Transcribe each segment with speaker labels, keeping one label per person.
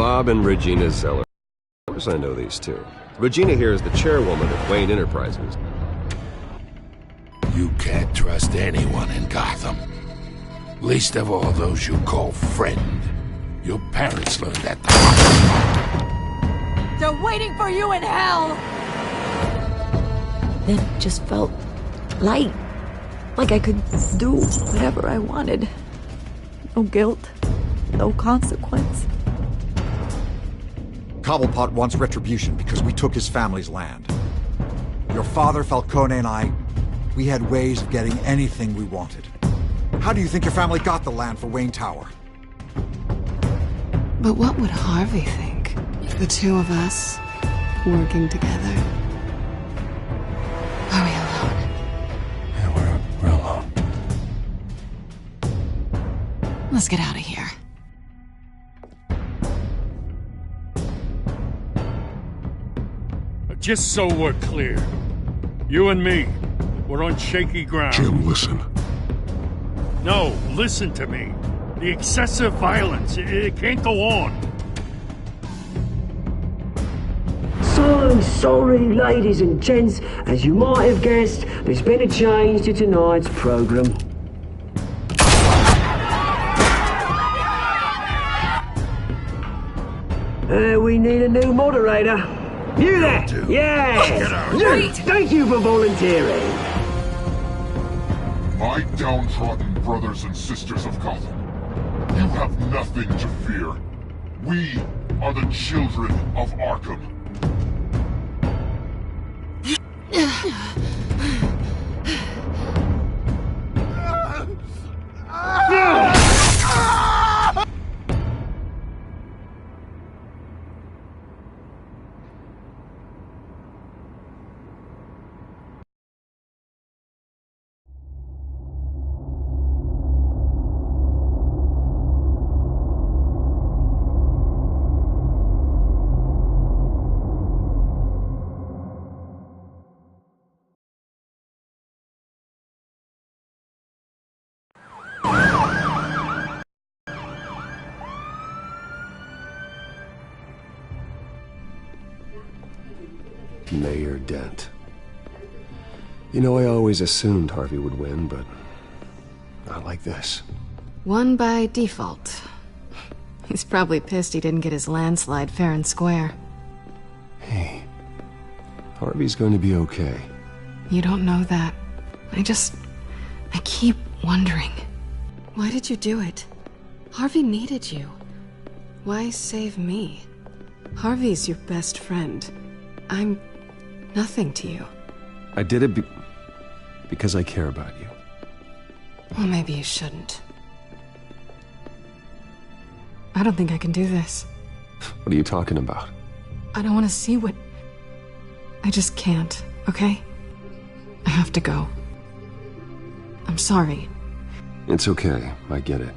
Speaker 1: Bob and Regina Zeller. Of course I know these two. Regina here is the chairwoman of Wayne Enterprises.
Speaker 2: You can't trust anyone in Gotham. Least of all those you call friend. Your parents learned that the
Speaker 3: They're waiting for you in hell!
Speaker 4: It just felt light. Like I could do whatever I wanted. No guilt. No consequence.
Speaker 5: Cobblepot wants retribution because we took his family's land. Your father, Falcone, and I, we had ways of getting anything we wanted. How do you think your family got the land for Wayne Tower?
Speaker 6: But what would Harvey think? The two of us, working together. Are we alone?
Speaker 2: Yeah, we're alone.
Speaker 6: Let's get out of here.
Speaker 7: Just so we're clear, you and me, we're on shaky ground.
Speaker 2: Jim, listen.
Speaker 7: No, listen to me. The excessive violence, it can't go on.
Speaker 8: So sorry, ladies and gents. As you might have guessed, there's been a change to tonight's program. We need a new moderator. You there? Yeah! You! Thank you for volunteering.
Speaker 2: My downtrodden brothers and sisters of Gotham, you have nothing to fear. We are the children of Arkham.
Speaker 1: Mayor Dent. You know, I always assumed Harvey would win, but not like this.
Speaker 6: Won by default. He's probably pissed he didn't get his landslide fair and square.
Speaker 1: Hey, Harvey's going to be okay.
Speaker 6: You don't know that. I keep wondering. Why did you do it? Harvey needed you. Why save me? Harvey's your best friend. I'm nothing to you.
Speaker 1: I did it because I care about you.
Speaker 6: Well, maybe you shouldn't. I don't think I can do this.
Speaker 1: What are you talking about?
Speaker 6: I don't want to see what... I just can't, okay? I have to go. I'm sorry.
Speaker 1: It's okay. I get it.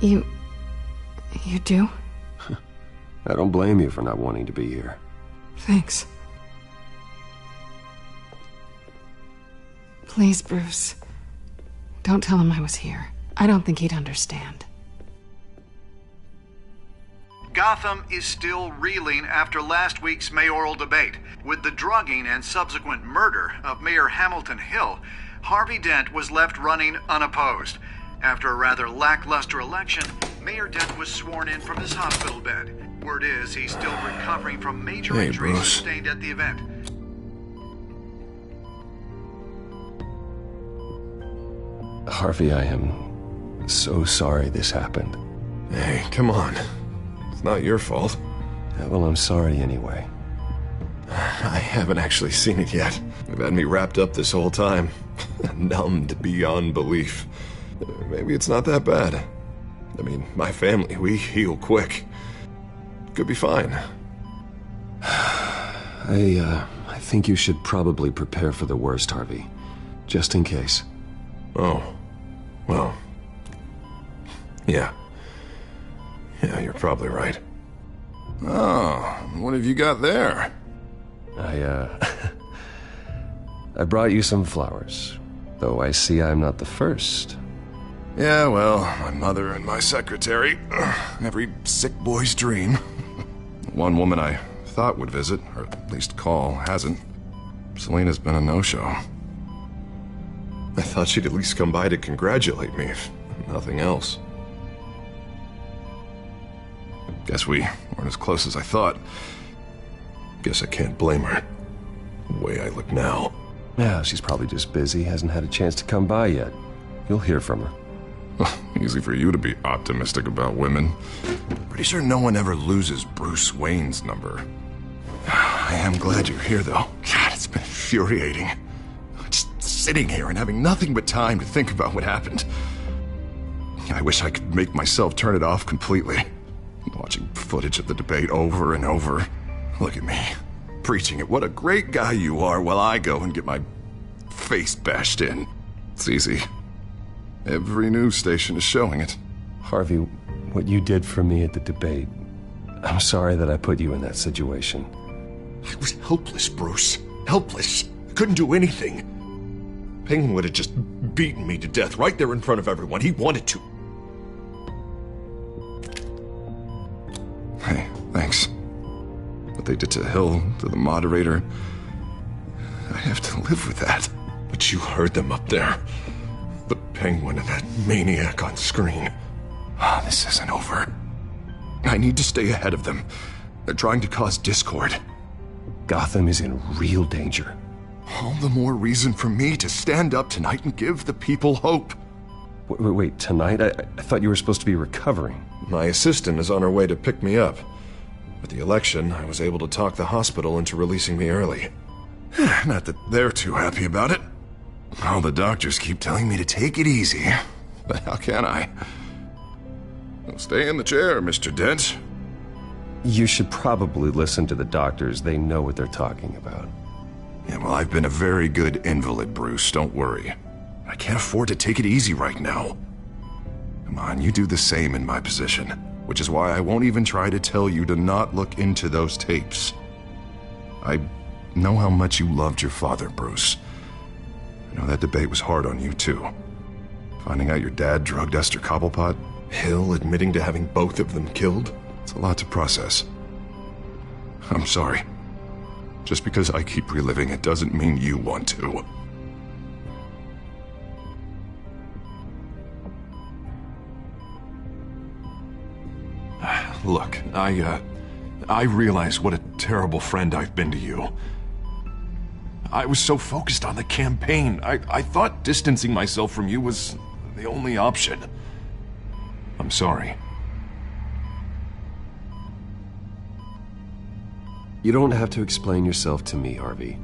Speaker 6: You do?
Speaker 1: I don't blame you for not wanting to be here.
Speaker 6: Thanks. Please, Bruce. Don't tell him I was here. I don't think he'd understand.
Speaker 9: Gotham is still reeling after last week's mayoral debate. With the drugging and subsequent murder of Mayor Hamilton Hill, Harvey Dent was left running unopposed. After a rather lackluster election, Mayor Dent was sworn in from his hospital bed. Word is he's still recovering from major injuries sustained at the event.
Speaker 1: Harvey, I am so sorry this happened.
Speaker 10: Hey, come on. It's not your fault.
Speaker 1: Yeah, well, I'm sorry anyway.
Speaker 10: I haven't actually seen it yet. You've had me wrapped up this whole time. Numbed beyond belief. Maybe it's not that bad. I mean, my family, we heal quick. Could be fine.
Speaker 1: I think you should probably prepare for the worst, Harvey. Just in case.
Speaker 10: Oh. Well. Yeah. Yeah, you're probably right. Oh, what have you got there?
Speaker 1: I brought you some flowers. Though I see I'm not the first.
Speaker 10: Yeah, well, my mother and my secretary. Every sick boy's dream. one woman I thought would visit, or at least call, hasn't. Selena's been a no-show. I thought she'd at least come by to congratulate me, if nothing else. Guess we weren't as close as I thought. Guess I can't blame her. The way I look now.
Speaker 1: Yeah, she's probably just busy, hasn't had a chance to come by yet. You'll hear from her.
Speaker 10: Easy for you to be optimistic about women. Pretty sure no one ever loses Bruce Wayne's number. I am glad you're here, though. God, it's been infuriating. Just sitting here and having nothing but time to think about what happened. I wish I could make myself turn it off completely. Watching footage of the debate over and over. Look at me, preaching it. What a great guy you are, while I go and get my face bashed in. It's easy. Every news station is showing it.
Speaker 1: Harvey, what you did for me at the debate, I'm sorry that I put you in that situation.
Speaker 10: I was helpless, Bruce. Helpless. I couldn't do anything. Penguin would have just beaten me to death right there in front of everyone. He wanted to. Hey, thanks. What they did to Hill, to the moderator, I have to live with that. But you heard them up there. The Penguin and that maniac on screen. This isn't over. I need to stay ahead of them. They're trying to cause discord.
Speaker 1: Gotham is in real danger.
Speaker 10: All the more reason for me to stand up tonight and give the people hope.
Speaker 1: Wait, tonight? I thought you were supposed to be recovering.
Speaker 10: My assistant is on her way to pick me up. With the election, I was able to talk the hospital into releasing me early. Not that they're too happy about it. All the doctors keep telling me to take it easy. But how can I? Well, stay in the chair, Mr. Dent.
Speaker 1: You should probably listen to the doctors. They know what they're talking about.
Speaker 10: Yeah, well, I've been a very good invalid, Bruce. Don't worry. I can't afford to take it easy right now. Come on, you do the same in my position. Which is why I won't even try to tell you to not look into those tapes. I know how much you loved your father, Bruce. I know that debate was hard on you, too. Finding out your dad drugged Esther Cobblepot, Hill admitting to having both of them killed, it's a lot to process. I'm sorry. Just because I keep reliving it doesn't mean you want to. Look, I realize what a terrible friend I've been to you. I was so focused on the campaign. I thought distancing myself from you was the only option. I'm sorry.
Speaker 1: You don't have to explain yourself to me, Harvey.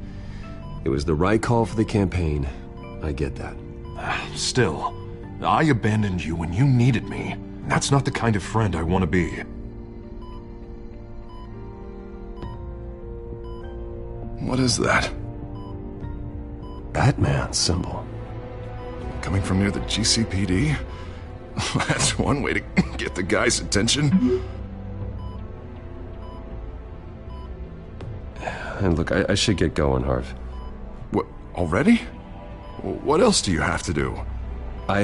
Speaker 1: It was the right call for the campaign. I get that.
Speaker 10: Still, I abandoned you when you needed me. That's not the kind of friend I want to be. What is that?
Speaker 1: Batman symbol.
Speaker 10: Coming from near the GCPD? That's one way to get the guy's attention.
Speaker 1: And look, I should get going, Harv.
Speaker 10: What, already? What else do you have to do?
Speaker 1: I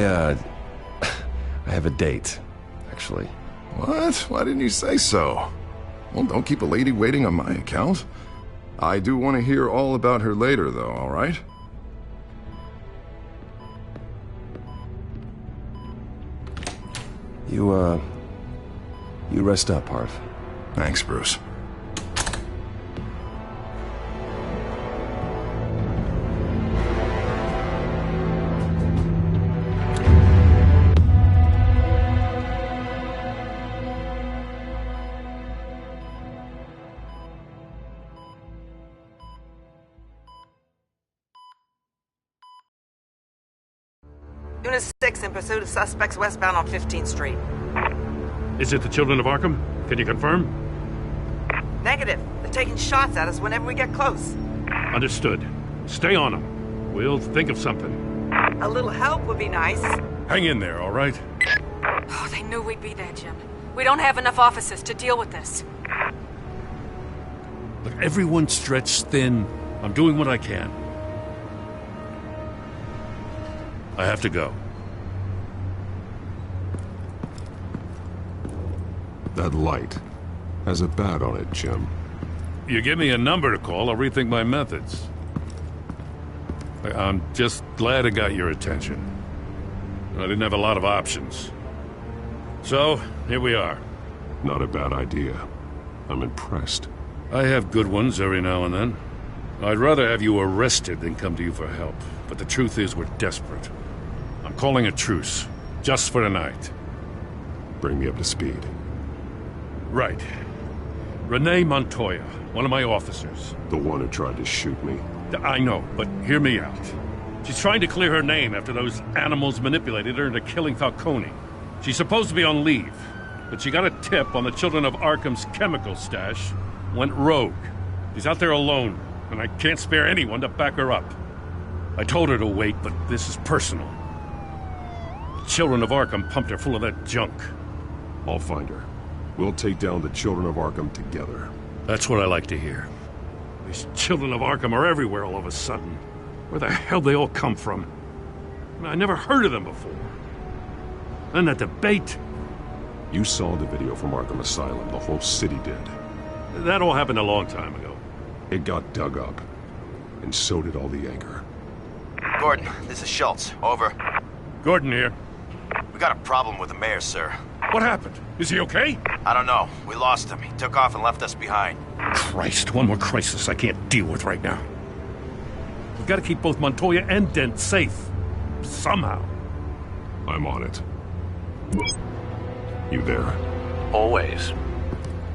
Speaker 1: have a date, actually.
Speaker 10: What? Why didn't you say so? Well, don't keep a lady waiting on my account. I do want to hear all about her later, though, all right?
Speaker 1: You rest up, Harv.
Speaker 10: Thanks, Bruce.
Speaker 11: Unit 6 in pursuit of suspects westbound on 15th Street.
Speaker 7: Is it the Children of Arkham? Can you confirm?
Speaker 11: Negative. They're taking shots at us whenever we get close.
Speaker 7: Understood. Stay on them. We'll think of something.
Speaker 11: A little help would be nice.
Speaker 7: Hang in there, all right?
Speaker 3: Oh, they knew we'd be there, Jim. We don't have enough officers to deal with this.
Speaker 7: Look, everyone's stretched thin. I'm doing what I can. I have to go.
Speaker 10: That light.
Speaker 12: Has a bat on it, Jim.
Speaker 7: You give me a number to call, I'll rethink my methods. I'm just glad it got your attention. I didn't have a lot of options. So, here we are.
Speaker 12: Not a bad idea. I'm impressed.
Speaker 7: I have good ones every now and then. I'd rather have you arrested than come to you for help. But the truth is, we're desperate. I'm calling a truce. Just for tonight.
Speaker 12: Bring me up to speed.
Speaker 7: Right. Renee Montoya, one of my officers.
Speaker 12: The one who tried to shoot me.
Speaker 7: I know, but hear me out. She's trying to clear her name after those animals manipulated her into killing Falcone. She's supposed to be on leave, but she got a tip on the Children of Arkham's chemical stash, went rogue. She's out there alone, and I can't spare anyone to back her up. I told her to wait, but this is personal. The Children of Arkham pumped her full of that junk.
Speaker 12: I'll find her. We'll take down the Children of Arkham together.
Speaker 7: That's what I like to hear. These Children of Arkham are everywhere all of a sudden. Where the hell they all come from? I never heard of them before. And that debate.
Speaker 12: You saw the video from Arkham Asylum. The whole city did.
Speaker 7: That all happened a long time ago.
Speaker 12: It got dug up. And so did all the anger.
Speaker 13: Gordon, this is Schultz. Over.
Speaker 7: Gordon here.
Speaker 13: We got a problem with the mayor, sir.
Speaker 7: What happened? Is he okay?
Speaker 13: I don't know. We lost him. He took off and left us behind.
Speaker 7: Christ, one more crisis I can't deal with right now. We've got to keep both Montoya and Dent safe. Somehow.
Speaker 12: I'm on it. You there?
Speaker 14: Always.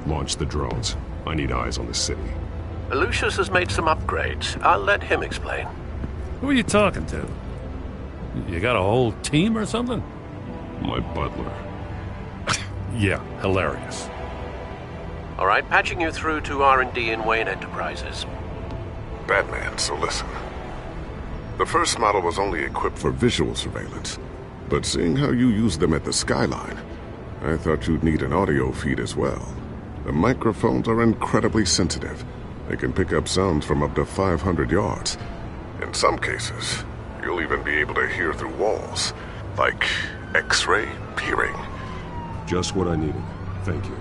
Speaker 12: Launch the drones. I need eyes on the city.
Speaker 14: Lucius has made some upgrades. I'll let him explain.
Speaker 7: Who are you talking to? You got a whole team or something?
Speaker 12: My butler.
Speaker 7: Yeah, hilarious.
Speaker 14: All right, patching you through to R&D in Wayne Enterprises.
Speaker 15: Batman, so listen. The first model was only equipped for visual surveillance, but seeing how you use them at the skyline, I thought you'd need an audio feed as well. The microphones are incredibly sensitive. They can pick up sounds from up to 500 yards. In some cases, you'll even be able to hear through walls, like X-ray peering.
Speaker 12: Just what I needed. Thank you.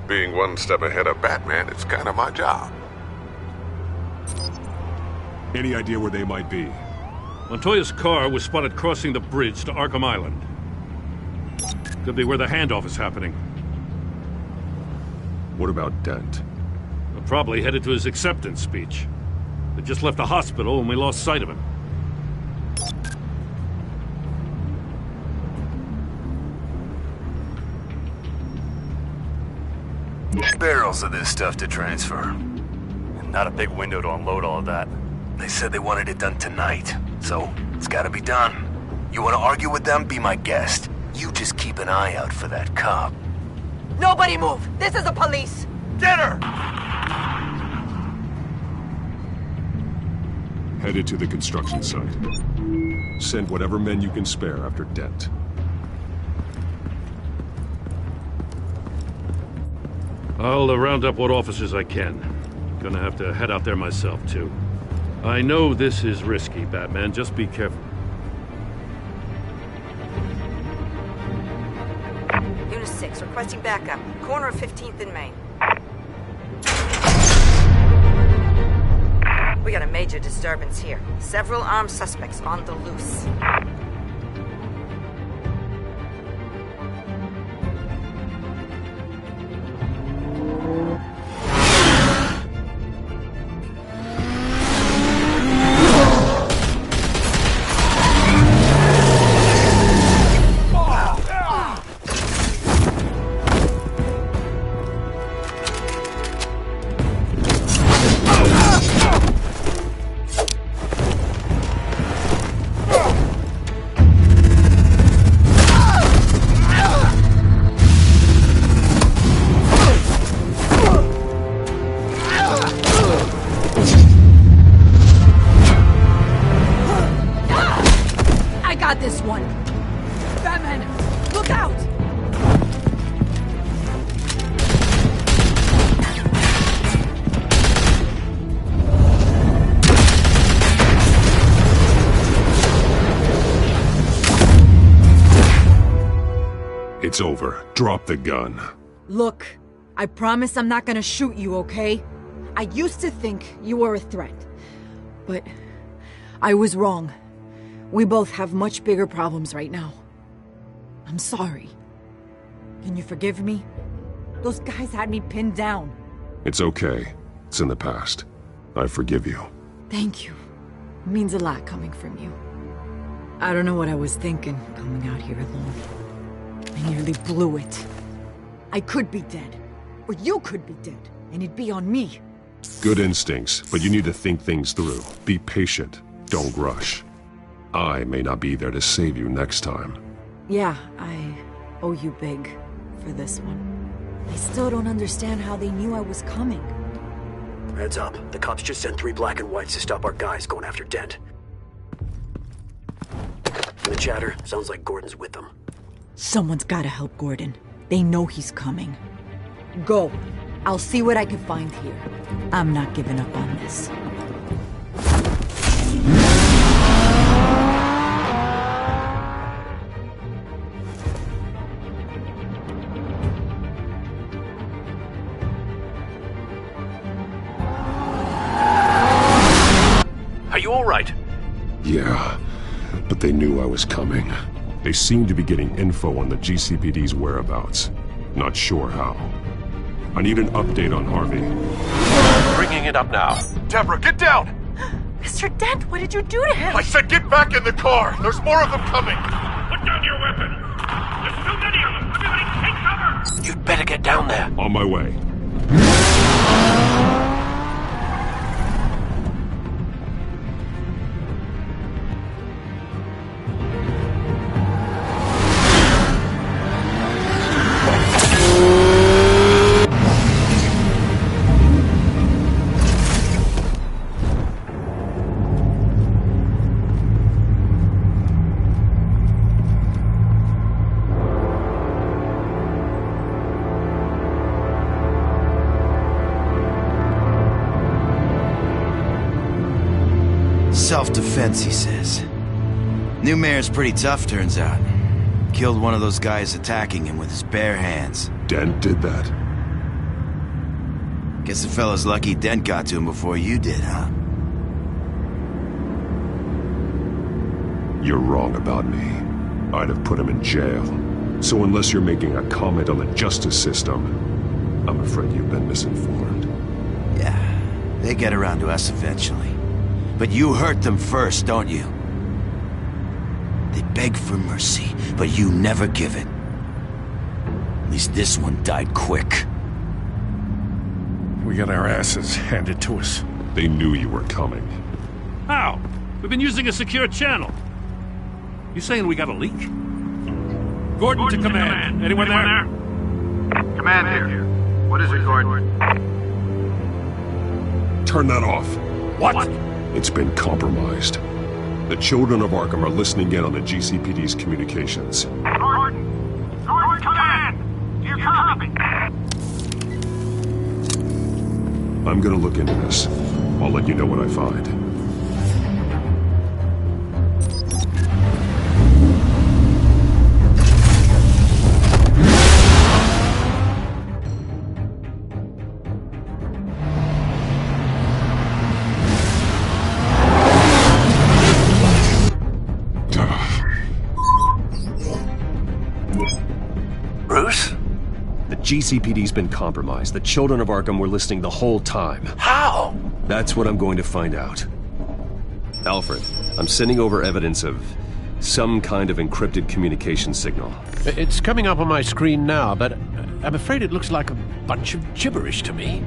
Speaker 15: Being one step ahead of Batman is kind of my job.
Speaker 12: Any idea where they might be?
Speaker 7: Montoya's car was spotted crossing the bridge to Arkham Island. Could be where the handoff is happening.
Speaker 12: What about Dent?
Speaker 7: Probably headed to his acceptance speech. They just left the hospital and we lost sight of him.
Speaker 16: Barrels of this stuff to transfer. And not a big window to unload all of that. They said they wanted it done tonight, so it's gotta be done. You wanna argue with them? Be my guest. You just keep an eye out for that cop.
Speaker 11: Nobody move! This is the police!
Speaker 16: Get her!
Speaker 12: Headed to the construction site. Send whatever men you can spare after Dent.
Speaker 7: I'll round up what officers I can. Gonna have to head out there myself, too. I know this is risky, Batman. Just be careful.
Speaker 17: Unit 6, requesting backup. Corner of 15th and Main. We got a major disturbance here. Several armed suspects on the loose.
Speaker 12: It's over. Drop the gun.
Speaker 18: Look, I promise I'm not gonna shoot you, okay? I used to think you were a threat. But I was wrong. We both have much bigger problems right now. I'm sorry. Can you forgive me? Those guys had me pinned down.
Speaker 12: It's okay. It's in the past. I forgive you.
Speaker 18: Thank you. It means a lot coming from you. I don't know what I was thinking coming out here alone. I nearly blew it. I could be dead. Or you could be dead. And it'd be on me.
Speaker 12: Good instincts, but you need to think things through. Be patient. Don't rush. I may not be there to save you next time.
Speaker 18: Yeah, I owe you big for this one. I still don't understand how they knew I was coming.
Speaker 19: Heads up. The cops just sent 3 black and whites to stop our guys going after Dent. The chatter sounds like Gordon's with them.
Speaker 18: Someone's gotta help Gordon. They know he's coming. Go. I'll see what I can find here. I'm not giving up on this.
Speaker 14: Are you all right?
Speaker 12: Yeah, but they knew I was coming. They seem to be getting info on the GCPD's whereabouts. Not sure how. I need an update on Harvey.
Speaker 14: Bringing it up now.
Speaker 20: Deborah, get down!
Speaker 18: Mr. Dent, what did you do to him?
Speaker 20: I said get back in the car! There's more of them coming!
Speaker 7: Put down your weapon! There's too many of them! Everybody take cover!
Speaker 14: You'd better get down there.
Speaker 12: On my way.
Speaker 13: Self-defense, he says. New mayor's pretty tough, turns out. Killed one of those guys attacking him with his bare hands.
Speaker 12: Dent did that?
Speaker 13: Guess the fella's lucky Dent got to him before you did, huh?
Speaker 12: You're wrong about me. I'd have put him in jail. So unless you're making a comment on the justice system, I'm afraid you've been misinformed.
Speaker 13: Yeah, they get around to us eventually. But you hurt them first, don't you? They beg for mercy, but you never give it. At least this one died quick.
Speaker 7: We got our asses handed to us.
Speaker 12: They knew you were coming.
Speaker 7: How? We've been using a secure channel. You saying we got a leak? Gordon to command. Anyone there?
Speaker 9: Command here. What is it, Gordon?
Speaker 12: Turn that off.
Speaker 7: What?
Speaker 12: It's been compromised. The children of Arkham are listening in on the GCPD's communications.
Speaker 20: Gordon! Gordon, command! Do you copy?
Speaker 12: I'm gonna look into this. I'll let you know what I find.
Speaker 14: Bruce?
Speaker 1: The GCPD's been compromised. The children of Arkham were listening the whole time.
Speaker 14: How?
Speaker 1: That's what I'm going to find out. Alfred, I'm sending over evidence of some kind of encrypted communication signal.
Speaker 14: It's coming up on my screen now, but I'm afraid it looks like a bunch of gibberish to me.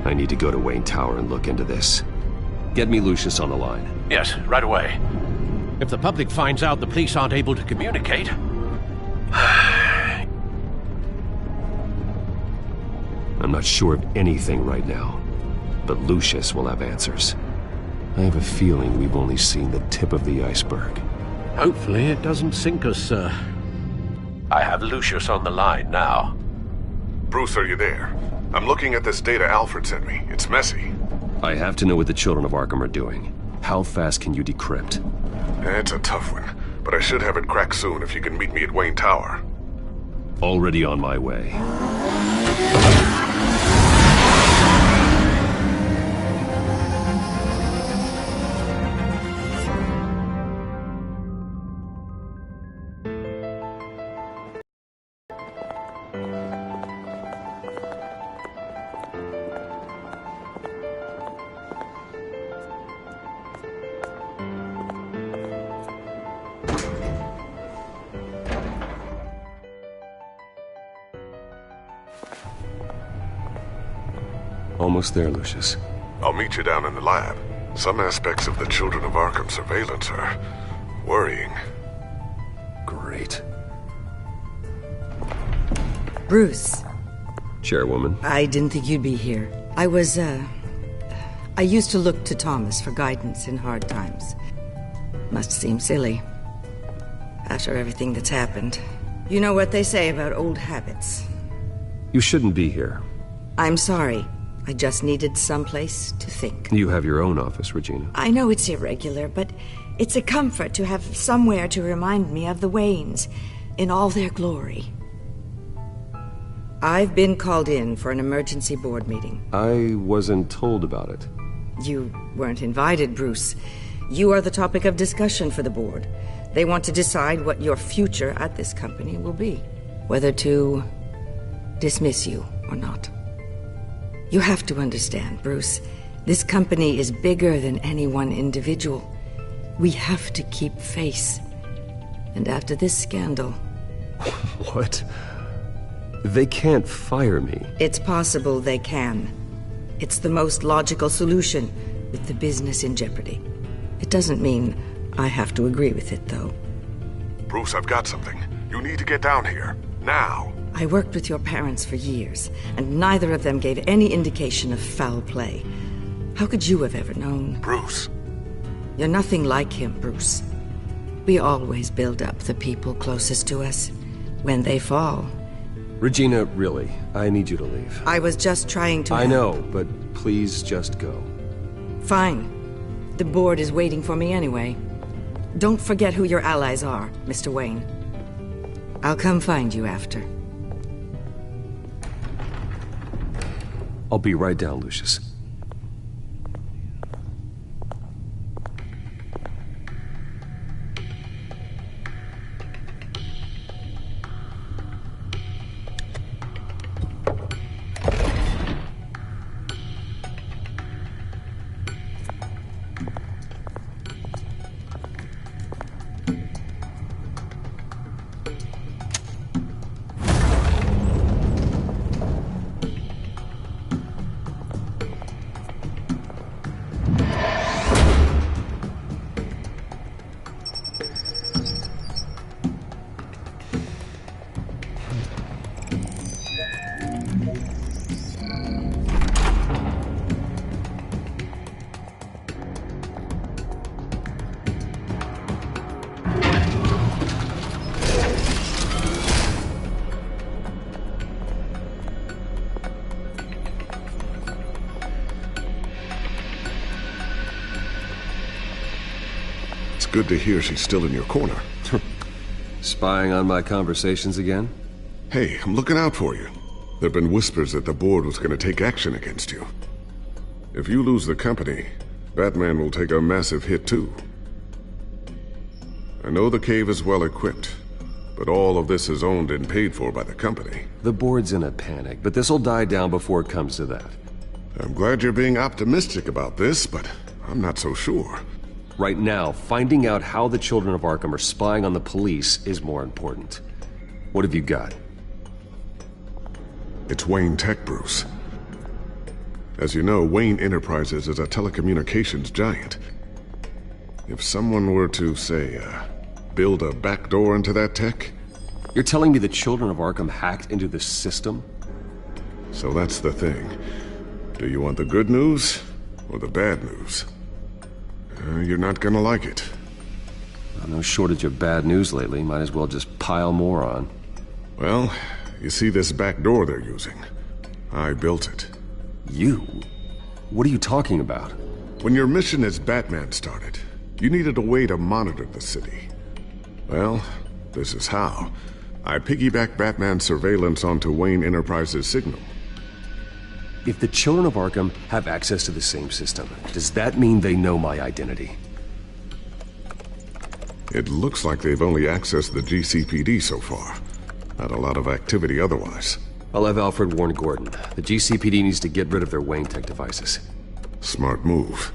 Speaker 1: I need to go to Wayne Tower and look into this. Get me Lucius on the line.
Speaker 14: Yes, right away. If the public finds out the police aren't able to communicate...
Speaker 1: I'm not sure of anything right now, but Lucius will have answers. I have a feeling we've only seen the tip of the iceberg.
Speaker 14: Hopefully it doesn't sink us, sir. I have Lucius on the line now.
Speaker 15: Bruce, are you there? I'm looking at this data Alfred sent me. It's messy.
Speaker 1: I have to know what the children of Arkham are doing. How fast can you decrypt?
Speaker 15: It's a tough one, but I should have it cracked soon if you can meet me at Wayne Tower.
Speaker 1: Already on my way. Almost there, Lucius.
Speaker 15: I'll meet you down in the lab. Some aspects of the Children of Arkham surveillance are worrying.
Speaker 1: Great.
Speaker 21: Bruce.
Speaker 1: Chairwoman.
Speaker 21: I didn't think you'd be here. I used to look to Thomas for guidance in hard times. Must seem silly. After everything that's happened. You know what they say about old habits.
Speaker 1: You shouldn't be here.
Speaker 21: I'm sorry. I just needed someplace to think.
Speaker 1: You have your own office, Regina.
Speaker 21: I know it's irregular, but it's a comfort to have somewhere to remind me of the Waynes in all their glory. I've been called in for an emergency board meeting.
Speaker 1: I wasn't told about it.
Speaker 21: You weren't invited, Bruce. You are the topic of discussion for the board. They want to decide what your future at this company will be. Whether to dismiss you or not. You have to understand, Bruce. This company is bigger than any one individual. We have to keep face. And after this scandal...
Speaker 1: What? They can't fire me.
Speaker 21: It's possible they can. It's the most logical solution with the business in jeopardy. It doesn't mean I have to agree with it, though.
Speaker 15: Bruce, I've got something. You need to get down here. Now.
Speaker 21: I worked with your parents for years, and neither of them gave any indication of foul play. How could you have ever known?
Speaker 15: Bruce.
Speaker 21: You're nothing like him, Bruce. We always build up the people closest to us. When they fall...
Speaker 1: Regina, really, I need you to leave.
Speaker 21: I was just trying to...
Speaker 1: I know, but please just go.
Speaker 21: Fine. The board is waiting for me anyway. Don't forget who your allies are, Mr. Wayne. I'll come find you after.
Speaker 1: I'll be right down, Lucius.
Speaker 15: Good to hear she's still in your corner.
Speaker 1: Spying on my conversations again?
Speaker 15: Hey, I'm looking out for you. There've been whispers that the board was going to take action against you. If you lose the company, Batman will take a massive hit too. I know the cave is well equipped, but all of this is owned and paid for by the company.
Speaker 1: The board's in a panic, but this'll die down before it comes to that.
Speaker 15: I'm glad you're being optimistic about this, but I'm not so sure.
Speaker 1: Right now, finding out how the Children of Arkham are spying on the police is more important. What have you got?
Speaker 15: It's Wayne Tech, Bruce. As you know, Wayne Enterprises is a telecommunications giant. If someone were to, say, build a backdoor into that tech...
Speaker 1: You're telling me the Children of Arkham hacked into the system?
Speaker 15: So that's the thing. Do you want the good news or the bad news? You're not gonna like it.
Speaker 1: No shortage of bad news lately. Might as well just pile more on.
Speaker 15: Well, you see this back door they're using? I built it.
Speaker 1: You? What are you talking about?
Speaker 15: When your mission as Batman started, you needed a way to monitor the city. Well, this is how. I piggybacked Batman's surveillance onto Wayne Enterprises' signal.
Speaker 1: If the children of Arkham have access to the same system, does that mean they know my identity?
Speaker 15: It looks like they've only accessed the GCPD so far. Not a lot of activity otherwise.
Speaker 1: I'll have Alfred warn Gordon. The GCPD needs to get rid of their Wayne Tech devices.
Speaker 15: Smart move.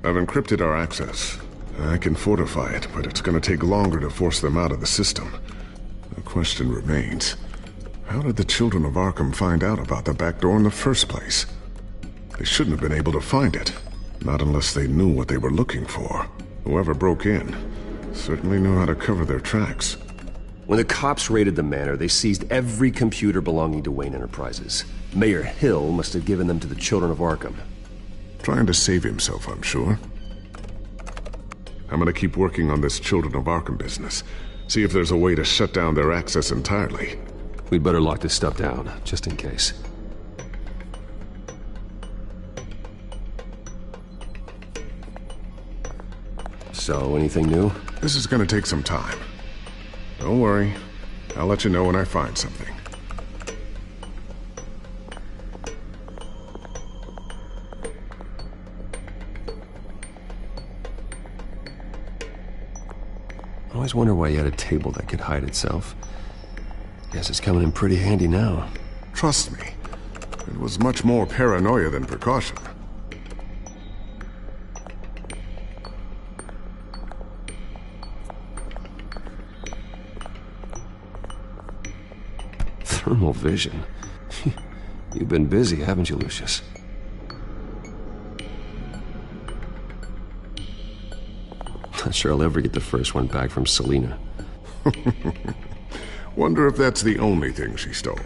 Speaker 15: I've encrypted our access. I can fortify it, but it's going to take longer to force them out of the system. The question remains, how did the children of Arkham find out about the back door in the first place? They shouldn't have been able to find it. Not unless they knew what they were looking for. Whoever broke in certainly knew how to cover their tracks.
Speaker 1: When the cops raided the manor, they seized every computer belonging to Wayne Enterprises. Mayor Hill must have given them to the children of Arkham.
Speaker 15: Trying to save himself, I'm sure. I'm gonna keep working on this Children of Arkham business. See if there's a way to shut down their access entirely.
Speaker 1: We'd better lock this stuff down, just in case. So, anything new?
Speaker 15: This is gonna take some time. Don't worry. I'll let you know when I find something.
Speaker 1: I always wonder why you had a table that could hide itself. Guess it's coming in pretty handy now.
Speaker 15: Trust me, it was much more paranoia than precaution.
Speaker 1: Thermal vision. You've been busy, haven't you, Lucius? Not sure I'll ever get the first one back from Selina.
Speaker 15: Wonder if that's the only thing she stole.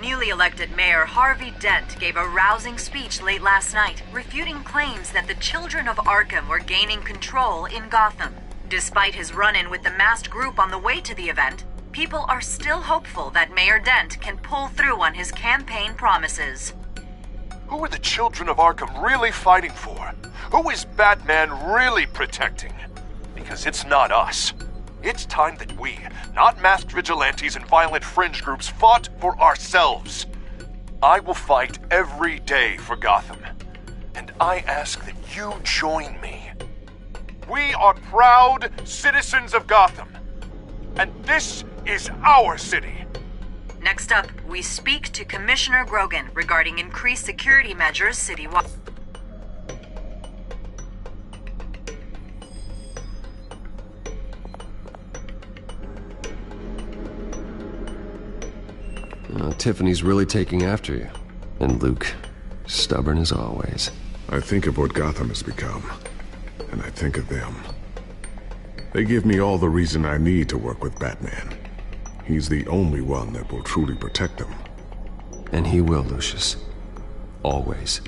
Speaker 4: Newly elected Mayor Harvey Dent gave a rousing speech late last night, refuting claims that the children of Arkham were gaining control in Gotham. Despite his run-in with the masked group on the way to the event, people are still hopeful that Mayor Dent can pull through on his campaign promises.
Speaker 22: Who are the children of Arkham really fighting for? Who is Batman really protecting? Because it's not us. It's time that we, not masked vigilantes and violent fringe groups, fought for ourselves. I will fight every day for Gotham. And I ask that you join me. We are proud citizens of Gotham. And this is our city.
Speaker 4: Next up, we speak to Commissioner Grogan regarding increased security measures citywide.
Speaker 1: Tiffany's really taking after you. And Luke, stubborn as always.
Speaker 15: I think of what Gotham has become, and I think of them. They give me all the reason I need to work with Batman. He's the only one that will truly protect them.
Speaker 1: And he will, Lucius. Always.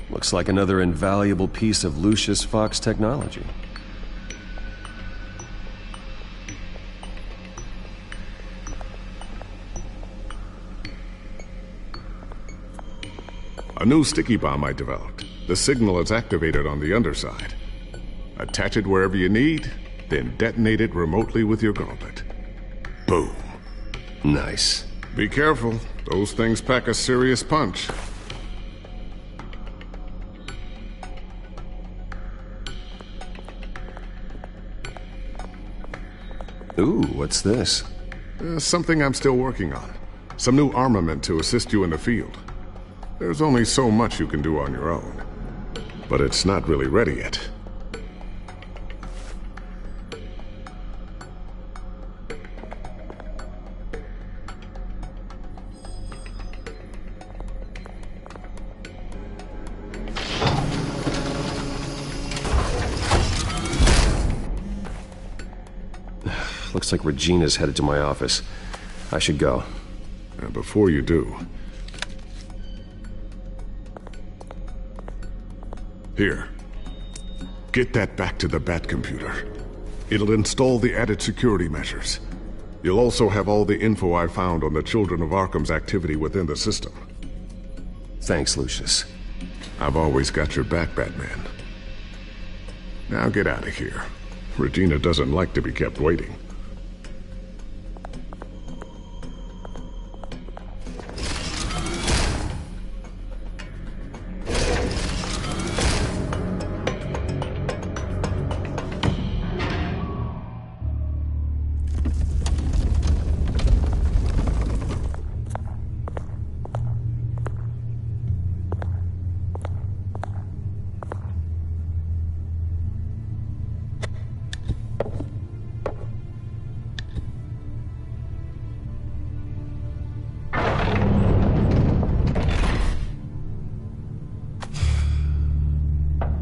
Speaker 1: Looks like another invaluable piece of Lucius Fox technology.
Speaker 15: A new sticky bomb I developed. The signal is activated on the underside. Attach it wherever you need, then detonate it remotely with your gauntlet. Boom.
Speaker 1: Nice.
Speaker 15: Be careful. Those things pack a serious punch.
Speaker 1: Ooh, what's this?
Speaker 15: Something I'm still working on. Some new armament to assist you in the field. There's only so much you can do on your own. But it's not really ready yet.
Speaker 1: Looks like Regina's headed to my office. I should go.
Speaker 15: Before you do... Here. Get that back to the Bat computer. It'll install the added security measures. You'll also have all the info I found on the Children of Arkham's activity within the system.
Speaker 1: Thanks, Lucius.
Speaker 15: I've always got your back, Batman. Now get out of here. Regina doesn't like to be kept waiting.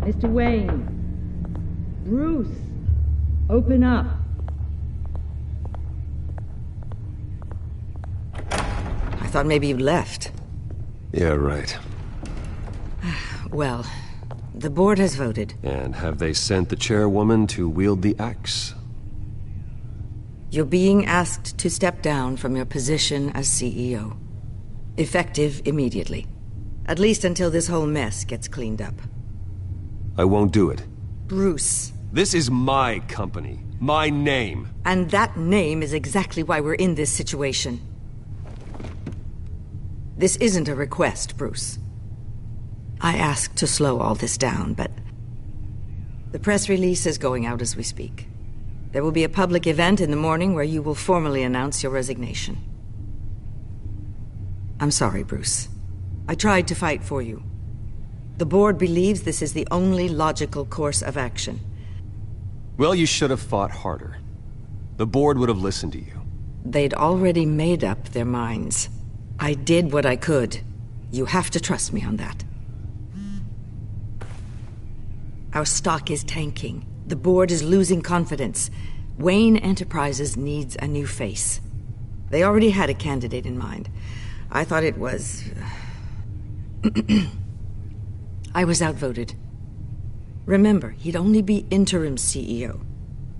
Speaker 21: Mr. Wayne. Bruce. Open up. I thought maybe you'd left.
Speaker 1: Yeah, right.
Speaker 21: Well, the board has voted.
Speaker 1: And have they sent the chairwoman to wield the axe?
Speaker 21: You're being asked to step down from your position as CEO. Effective immediately. At least until this whole mess gets cleaned up.
Speaker 1: I won't do it.
Speaker 21: Bruce.
Speaker 1: This is my company. My name.
Speaker 21: And that name is exactly why we're in this situation. This isn't a request, Bruce. I asked to slow all this down, but... the press release is going out as we speak. There will be a public event in the morning where you will formally announce your resignation. I'm sorry, Bruce. I tried to fight for you. The board believes this is the only logical course of action.
Speaker 1: Well, you should have fought harder. The board would have listened to you.
Speaker 21: They'd already made up their minds. I did what I could. You have to trust me on that. Our stock is tanking. The board is losing confidence. Wayne Enterprises needs a new face. They already had a candidate in mind. I thought it was... I was outvoted. Remember, he'd only be interim CEO,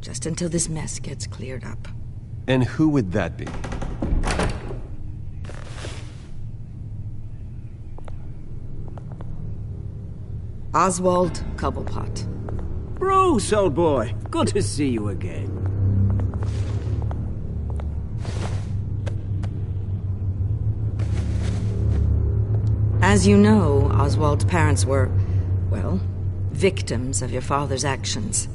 Speaker 21: just until this mess gets cleared up.
Speaker 1: And who would that be?
Speaker 21: Oswald Cobblepot.
Speaker 19: Bruce, old boy. Good to see you again.
Speaker 21: As you know, Oswald's parents were, well, victims of your father's actions.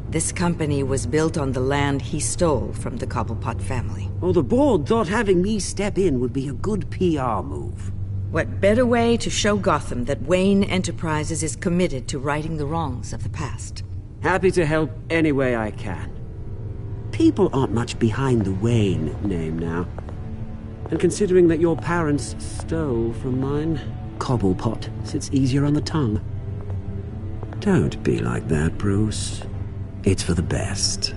Speaker 21: This company was built on the land he stole from the Cobblepot family.
Speaker 19: Oh, the board thought having me step in would be a good PR move.
Speaker 21: What better way to show Gotham that Wayne Enterprises is committed to righting the wrongs of the past?
Speaker 19: Happy to help any way I can. People aren't much behind the Wayne name now. And considering that your parents stole from mine, Cobblepot sits easier on the tongue. Don't be like that, Bruce. It's for the best.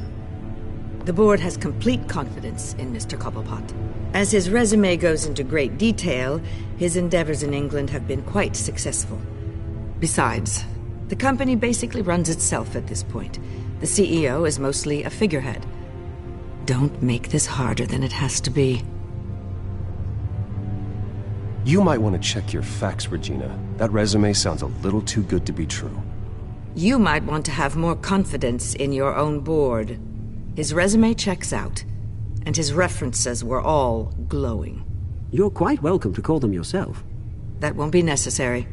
Speaker 21: The board has complete confidence in Mr. Cobblepot. As his resume goes into great detail, his endeavors in England have been quite successful. Besides, the company basically runs itself at this point. The CEO is mostly a figurehead. Don't make this harder than it has to be.
Speaker 1: You might want to check your facts, Regina. That resume sounds a little too good to be true.
Speaker 21: You might want to have more confidence in your own board. His resume checks out, and his references were all glowing.
Speaker 19: You're quite welcome to call them yourself.
Speaker 21: That won't be necessary.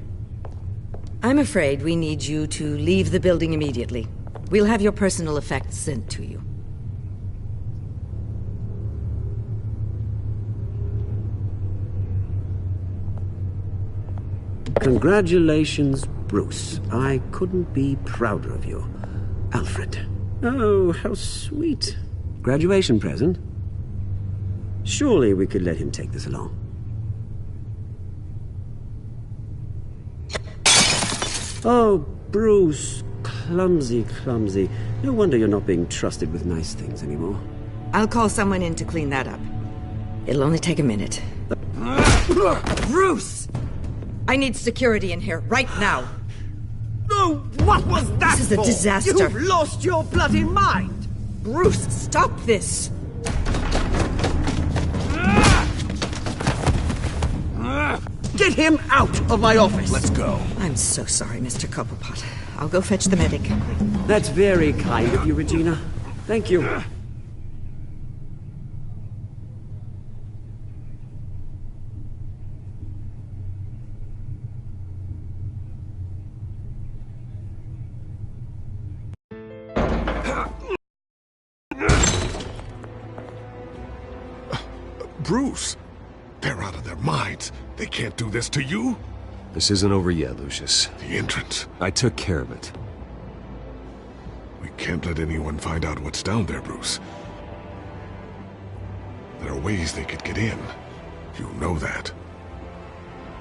Speaker 21: I'm afraid we need you to leave the building immediately. We'll have your personal effects sent to you.
Speaker 19: Congratulations, Bruce. I couldn't be prouder of you. Alfred. Oh, how sweet. Graduation present? Surely we could let him take this along. Oh, Bruce. Clumsy, clumsy. No wonder you're not being trusted with nice things anymore.
Speaker 21: I'll call someone in to clean that up. It'll only take a minute. Bruce! I need security in here, right now.
Speaker 19: Oh, what was that
Speaker 21: This is a
Speaker 19: for?
Speaker 21: disaster.
Speaker 19: You've lost your bloody mind!
Speaker 21: Bruce, stop this!
Speaker 19: Get him out of my office!
Speaker 14: Let's go.
Speaker 21: I'm so sorry, Mr. Cobblepot. I'll go fetch the medic.
Speaker 19: That's very kind of you, Regina. Thank you.
Speaker 15: Bruce! They're out of their minds. They can't do this to you.
Speaker 1: This isn't over yet, Lucius.
Speaker 15: The entrance.
Speaker 1: I took care of it.
Speaker 15: We can't let anyone find out what's down there, Bruce. There are ways they could get in. You know that.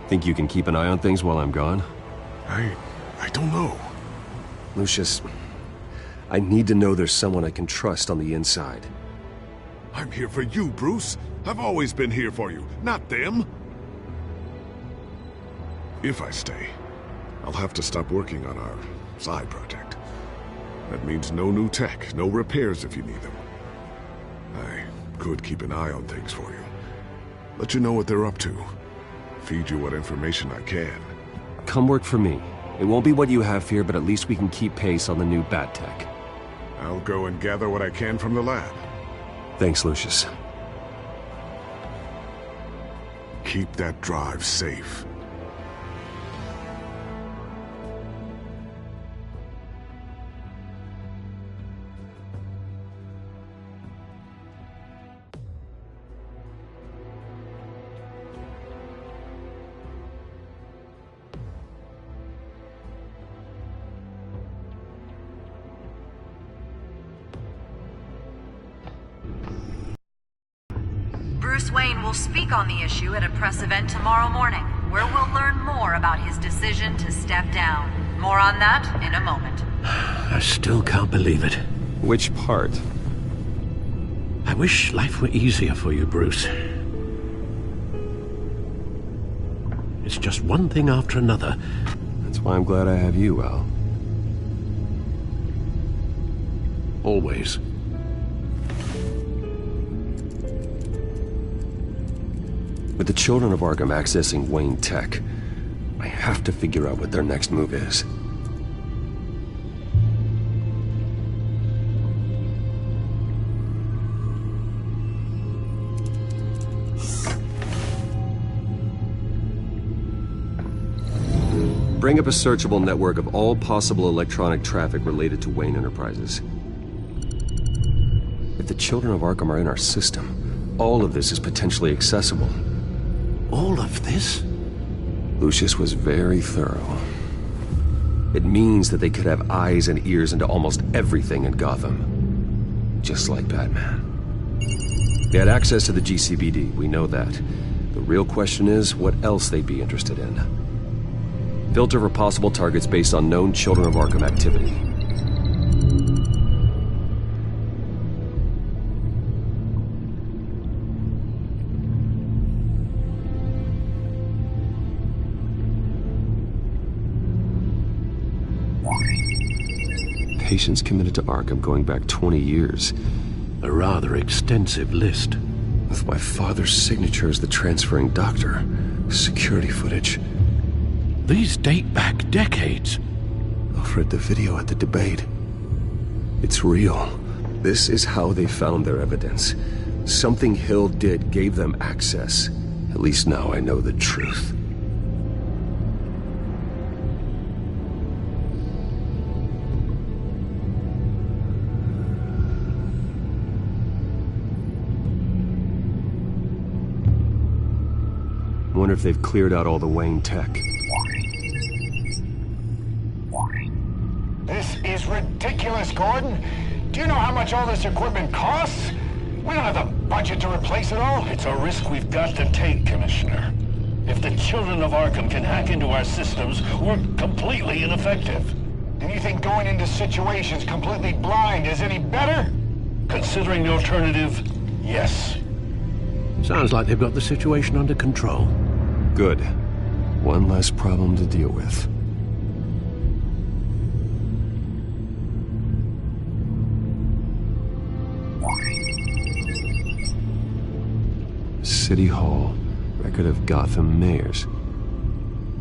Speaker 1: Think you can keep an eye on things while I'm gone?
Speaker 15: I don't know.
Speaker 1: Lucius, I need to know there's someone I can trust on the inside.
Speaker 15: I'm here for you, Bruce. I've always been here for you, not them. If I stay, I'll have to stop working on our side project. That means no new tech, no repairs if you need them. I could keep an eye on things for you. Let you know what they're up to. Feed you what information I can.
Speaker 1: Come work for me. It won't be what you have here, but at least we can keep pace on the new bat tech.
Speaker 15: I'll go and gather what I can from the lab.
Speaker 1: Thanks, Lucius.
Speaker 15: Keep that drive safe.
Speaker 4: Bruce Wayne will speak on the issue at a press event tomorrow morning, where we'll learn more about his decision to step down. More on that in a moment.
Speaker 14: I still can't believe it.
Speaker 1: Which part?
Speaker 14: I wish life were easier for you, Bruce. It's just one thing after another.
Speaker 1: That's why I'm glad I have you, Al.
Speaker 14: Always.
Speaker 1: With the children of Arkham accessing Wayne Tech, I have to figure out what their next move is. Bring up a searchable network of all possible electronic traffic related to Wayne Enterprises. If the children of Arkham are in our system, all of this is potentially accessible.
Speaker 14: All of this?
Speaker 1: Lucius was very thorough. It means that they could have eyes and ears into almost everything in Gotham. Just like Batman. They had access to the GCPD, we know that. The real question is, what else they'd be interested in. Filter for possible targets based on known Children of Arkham activity. Patients committed to Arkham going back 20 years.
Speaker 14: A rather extensive list.
Speaker 1: With my father's signature as the transferring doctor. Security footage.
Speaker 14: These date back decades.
Speaker 1: I've read the video at the debate. It's real. This is how they found their evidence. Something Hill did gave them access. At least now I know the truth. Wonder if they've cleared out all the Wayne tech.
Speaker 20: This is ridiculous, Gordon. Do you know how much all this equipment costs? We don't have the budget to replace it all.
Speaker 5: It's a risk we've got to take, Commissioner. If the children of Arkham can hack into our systems, we're completely ineffective.
Speaker 20: And you think going into situations completely blind is any better?
Speaker 5: Considering the alternative, yes.
Speaker 14: Sounds like they've got the situation under control.
Speaker 1: Good. One less problem to deal with. City Hall. Record of Gotham mayors.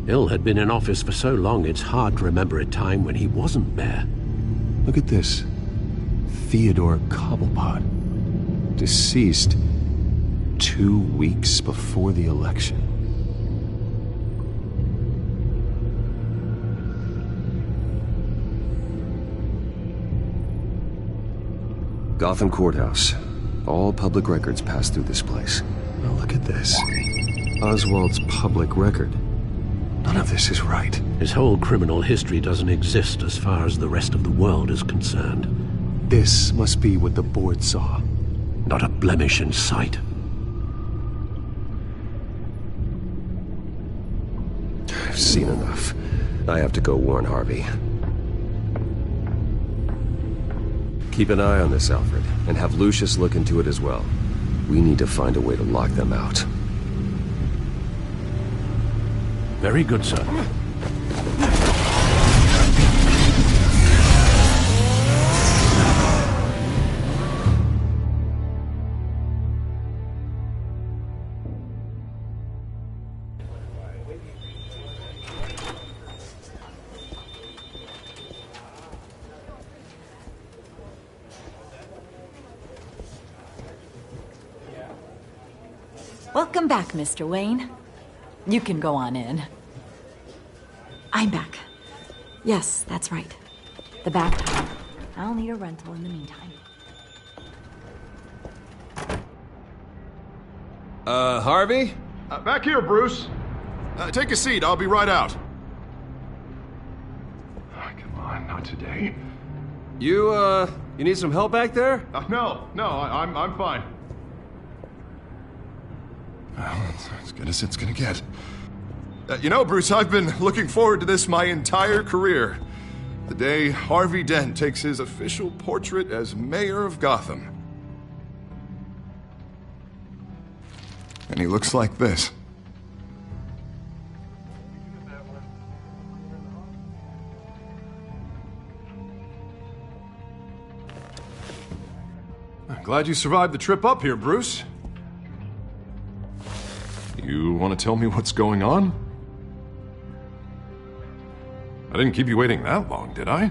Speaker 14: Hill had been in office for so long, it's hard to remember a time when he wasn't mayor.
Speaker 1: Look at this. Theodore Cobblepot. Deceased 2 weeks before the election. Gotham Courthouse. All public records pass through this place. Now look at this. Oswald's public record. None of this is right.
Speaker 14: His whole criminal history doesn't exist as far as the rest of the world is concerned.
Speaker 1: This must be what the board saw.
Speaker 14: Not a blemish in sight.
Speaker 1: I've seen enough. I have to go warn Harvey. Keep an eye on this, Alfred, and have Lucius look into it as well. We need to find a way to lock them out.
Speaker 14: Very good, sir.
Speaker 2: Welcome back, Mr. Wayne. You can go on in. I'm back. Yes, that's right. The back door. I'll need a rental in the meantime.
Speaker 1: Harvey?
Speaker 10: Back here, Bruce. Take a seat. I'll be right out.
Speaker 12: Oh, come on, not today.
Speaker 1: You need some help back there?
Speaker 10: No, I'm fine. Well, it's as good as it's gonna get. You know, Bruce, I've been looking forward to this my entire career. The day Harvey Dent takes his official portrait as mayor of Gotham. And he looks like this. I'm glad you survived the trip up here, Bruce. You want to tell me what's going on? I didn't keep you waiting that long, did I?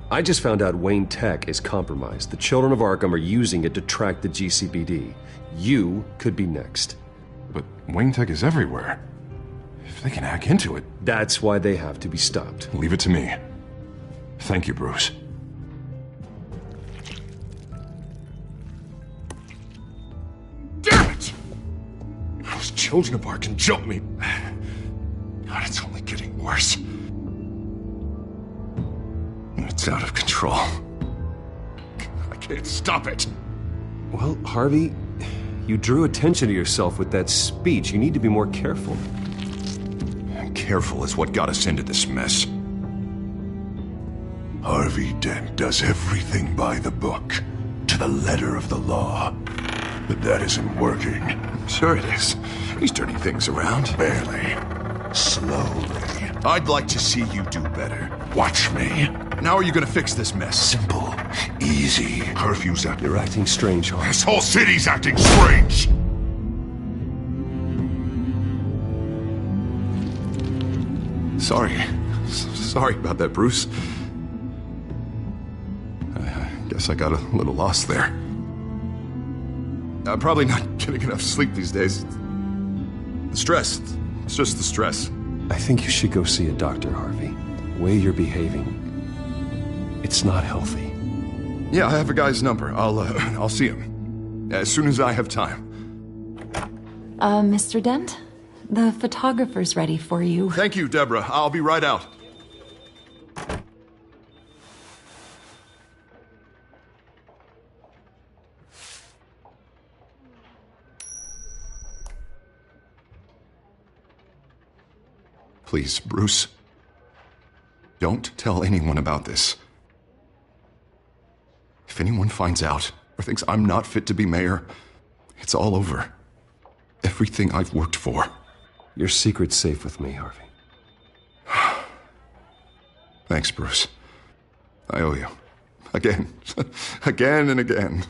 Speaker 1: I just found out Wayne Tech is compromised. The children of Arkham are using it to track the GCPD. You could be next.
Speaker 10: But Wayne Tech is everywhere. If they can hack into it...
Speaker 1: That's why they have to be stopped.
Speaker 10: Leave it to me. Thank you, Bruce. Damn it! Those children of Arkham jumped me. God, it's only getting worse. It's out of control. I can't stop it.
Speaker 1: Well, Harvey, you drew attention to yourself with that speech. You need to be more careful.
Speaker 10: Careful is what got us into this mess.
Speaker 8: Harvey Dent does everything by the book, to the letter of the law. But that isn't working.
Speaker 10: Sure it is. He's turning things around.
Speaker 8: Barely. Slowly.
Speaker 10: I'd like to see you do better.
Speaker 8: Watch me.
Speaker 10: And how are you gonna fix this mess?
Speaker 8: Simple. Easy. Curfew's up.
Speaker 1: You're acting strange, Harvey.
Speaker 8: This whole city's acting strange!
Speaker 10: Sorry about that, Bruce. I guess I got a little lost there. I'm probably not getting enough sleep these days. The stress. It's just the stress.
Speaker 1: I think you should go see a doctor, Harvey. The way you're behaving, it's not healthy.
Speaker 10: Yeah, I have a guy's number. I'll see him as soon as I have time.
Speaker 2: Mr. Dent? The photographer's ready for you.
Speaker 10: Thank you, Deborah. I'll be right out. Please, Bruce. Don't tell anyone about this. If anyone finds out,
Speaker 8: or thinks I'm not fit to be mayor, it's all over. Everything I've worked for.
Speaker 1: Your secret's safe with me, Harvey.
Speaker 8: Thanks, Bruce. I owe you. Again. Again and again.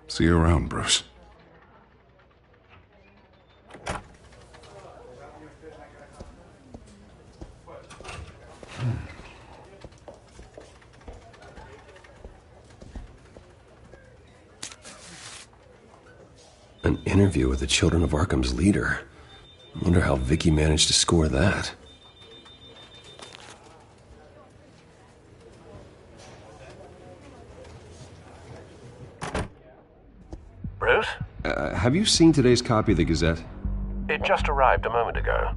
Speaker 8: See you around, Bruce.
Speaker 1: An interview with the Children of Arkham's leader. I wonder how Vicky managed to score that.
Speaker 14: Bruce?
Speaker 1: Have you seen today's copy of the Gazette?
Speaker 14: It just arrived a moment ago.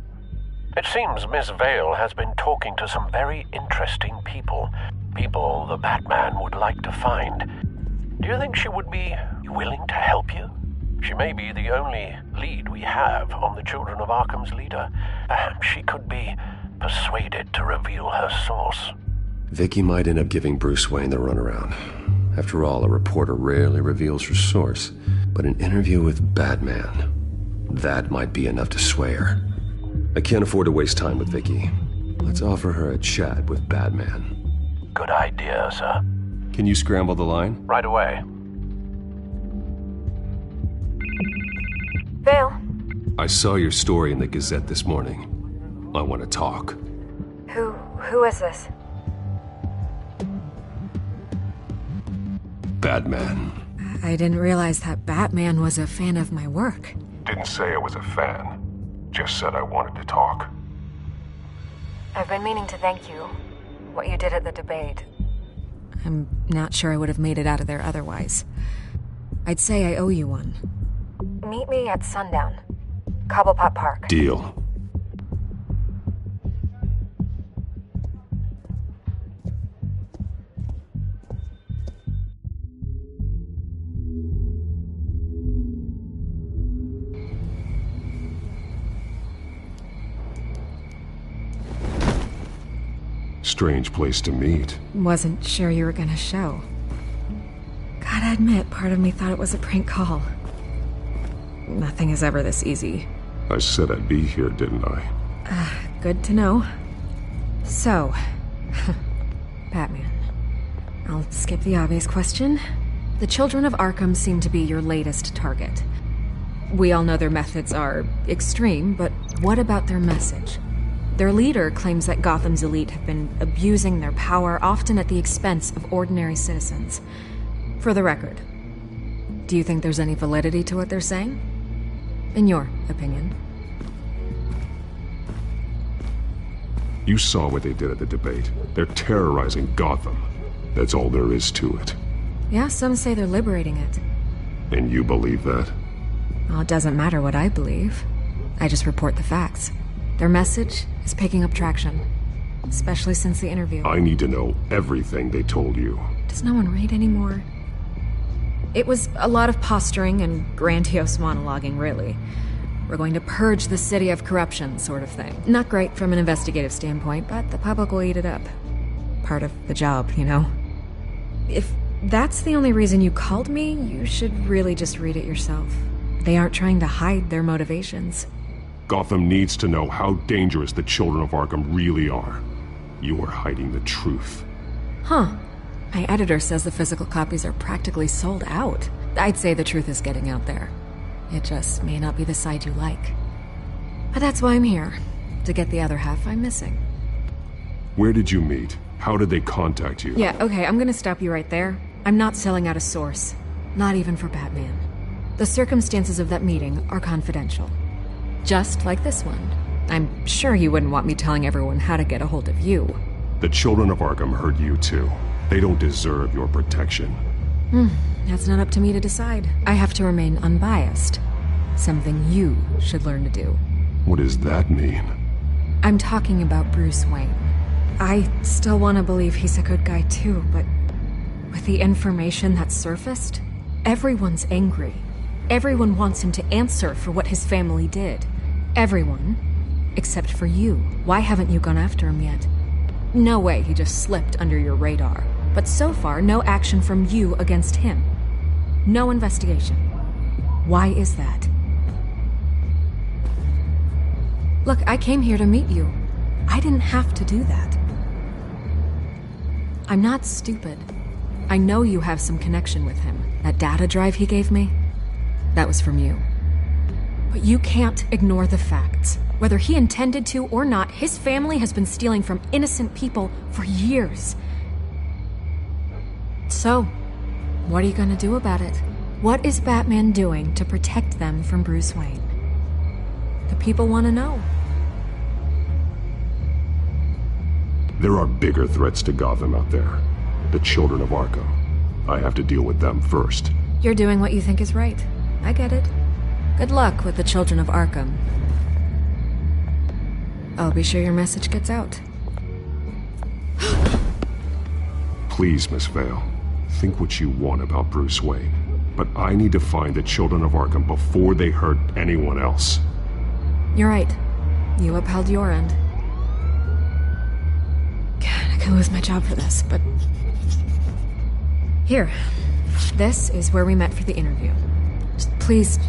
Speaker 14: It seems Miss Vale has been talking to some very interesting people. People the Batman would like to find. Do you think she would be willing to help you? She may be the only lead we have on the Children of Arkham's leader. Perhaps she could be persuaded to reveal her source.
Speaker 1: Vicky might end up giving Bruce Wayne the runaround. After all, a reporter rarely reveals her source. But an interview with Batman, that might be enough to sway her. I can't afford to waste time with Vicky. Let's offer her a chat with Batman.
Speaker 14: Good idea, sir.
Speaker 1: Can you scramble the line?
Speaker 14: Right away.
Speaker 2: Vale?
Speaker 1: I saw your story in the Gazette this morning. I want to talk.
Speaker 2: Who is this?
Speaker 1: Batman.
Speaker 18: I didn't realize that Batman was a fan of my work.
Speaker 12: Didn't say I was a fan. Just said I wanted to talk.
Speaker 2: I've been meaning to thank you. What you did at the debate.
Speaker 18: I'm not sure I would have made it out of there otherwise. I'd say I owe you one.
Speaker 2: Meet me at sundown. Cobblepot Park.
Speaker 1: Deal.
Speaker 12: Strange place to meet.
Speaker 18: Wasn't sure you were gonna show. Gotta admit, part of me thought it was a prank call. Nothing is ever this easy.
Speaker 12: I said I'd be here, didn't I?
Speaker 18: Good to know. So, Batman. I'll skip the obvious question. The Children of Arkham seem to be your latest target. We all know their methods are extreme, but what about their message? Their leader claims that Gotham's elite have been abusing their power, often at the expense of ordinary citizens. For the record, do you think there's any validity to what they're saying? In your opinion.
Speaker 12: You saw what they did at the debate. They're terrorizing Gotham. That's all there is to it.
Speaker 18: Yeah, some say they're liberating it.
Speaker 12: And you believe that?
Speaker 18: Well, it doesn't matter what I believe. I just report the facts. Their message is picking up traction, especially since the interview.
Speaker 12: I need to know everything they told you.
Speaker 18: Does no one read anymore? It was a lot of posturing and grandiose monologuing, really. We're going to purge the city of corruption, sort of thing. Not great from an investigative standpoint, but the public will eat it up. Part of the job, you know? If that's the only reason you called me, you should really just read it yourself. They aren't trying to hide their motivations.
Speaker 12: Gotham needs to know how dangerous the Children of Arkham really are. You are hiding the truth.
Speaker 18: Huh. My editor says the physical copies are practically sold out. I'd say the truth is getting out there. It just may not be the side you like. But that's why I'm here. To get the other half I'm missing.
Speaker 12: Where did you meet? How did they contact you?
Speaker 18: Yeah, okay, I'm gonna stop you right there. I'm not selling out a source. Not even for Batman. The circumstances of that meeting are confidential. Just like this one. I'm sure you wouldn't want me telling everyone how to get a hold of you.
Speaker 12: The Children of Arkham heard you too. They don't deserve your protection.
Speaker 18: That's not up to me to decide. I have to remain unbiased. Something you should learn to do.
Speaker 12: What does that mean?
Speaker 18: I'm talking about Bruce Wayne. I still want to believe he's a good guy too, but with the information that's surfaced, everyone's angry. Everyone wants him to answer for what his family did. Everyone, except for you. Why haven't you gone after him yet?
Speaker 3: No way he just slipped under your radar. But so far, no action from you against him. No investigation. Why is that? Look, I came here to meet you. I didn't have to do that. I'm not stupid. I know you have some connection with him. That data drive he gave me, that was from you. But you can't ignore the facts. Whether he intended to or not, his family has been stealing from innocent people for years. So, what are you gonna do about it? What is Batman doing to protect them from Bruce Wayne? The people want to know.
Speaker 12: There are bigger threats to Gotham out there. The children of Arkham. I have to deal with them first.
Speaker 3: You're doing what you think is right. I get it. Good luck with the children of Arkham. I'll be sure your message gets out.
Speaker 12: Please, Miss Vale. Think what you want about Bruce Wayne. But I need to find the children of Arkham before they hurt anyone else.
Speaker 3: You're right. You upheld your end. God, I could lose my job for this, but... Here. This is where we met for the interview. Just please,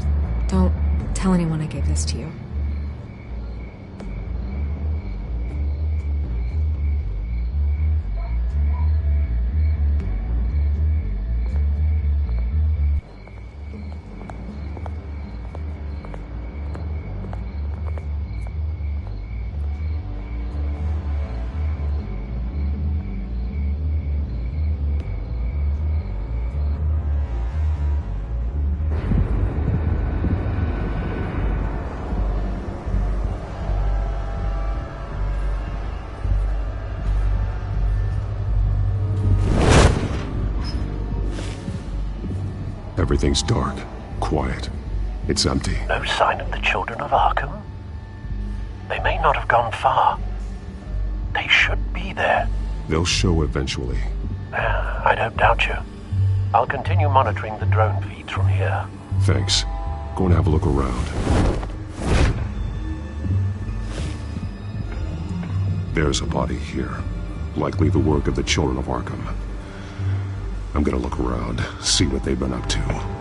Speaker 3: don't tell anyone I gave this to you.
Speaker 12: Everything's dark, quiet. It's empty.
Speaker 14: No sign of the children of Arkham? They may not have gone far. They should be there.
Speaker 12: They'll show eventually.
Speaker 14: I don't doubt you. I'll continue monitoring the drone feeds from here.
Speaker 12: Thanks. Go and have a look around. There's a body here. Likely the work of the children of Arkham. I'm gonna look around, see what they've been up to.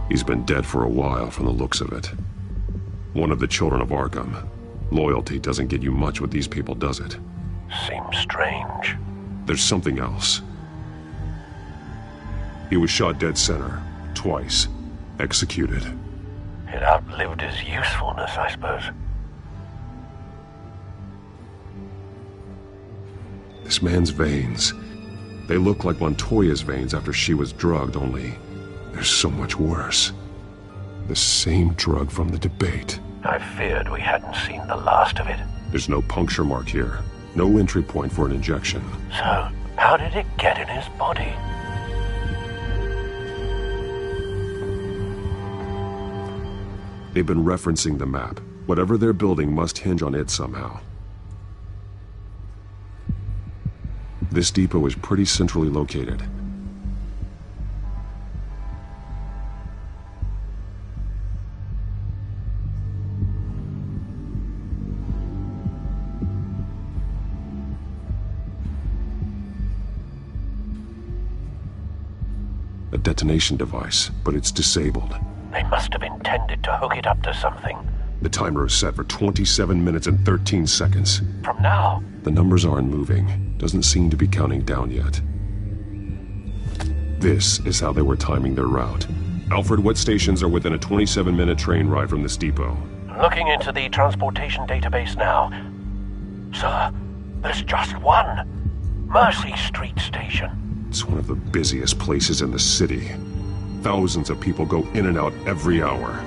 Speaker 12: He's been dead for a while from the looks of it. One of the children of Arkham. Loyalty doesn't get you much with these people, does it?
Speaker 14: Seems strange.
Speaker 12: There's something else. He was shot dead center, twice, executed.
Speaker 14: It outlived his usefulness, I suppose.
Speaker 12: This man's veins. They look like Montoya's veins after she was drugged, only they're so much worse. The same drug from the debate.
Speaker 14: I feared we hadn't seen the last of it.
Speaker 12: There's no puncture mark here. No entry point for an injection.
Speaker 14: So, how did it get in his body?
Speaker 12: They've been referencing the map. Whatever they're building must hinge on it somehow. This depot is pretty centrally located. A detonation device, but it's disabled.
Speaker 14: They must have intended to hook it up to something.
Speaker 12: The timer is set for 27 minutes and 13 seconds.
Speaker 14: From now?
Speaker 12: The numbers aren't moving. Doesn't seem to be counting down yet. This is how they were timing their route. Alfred, what stations are within a 27-minute train ride from this depot?
Speaker 14: Looking into the transportation database now. Sir, there's just one. Mercy Street Station.
Speaker 12: It's one of the busiest places in the city. Thousands of people go in and out every hour.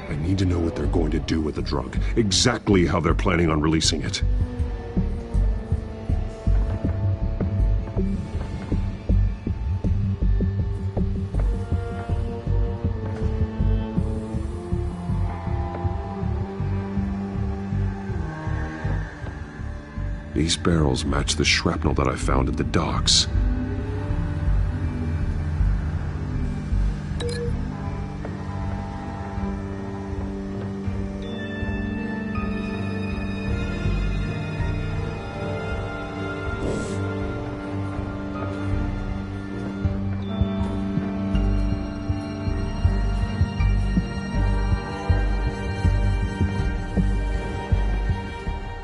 Speaker 12: I need to know what they're going to do with the drug. Exactly how they're planning on releasing it. These barrels match the shrapnel that I found at the docks.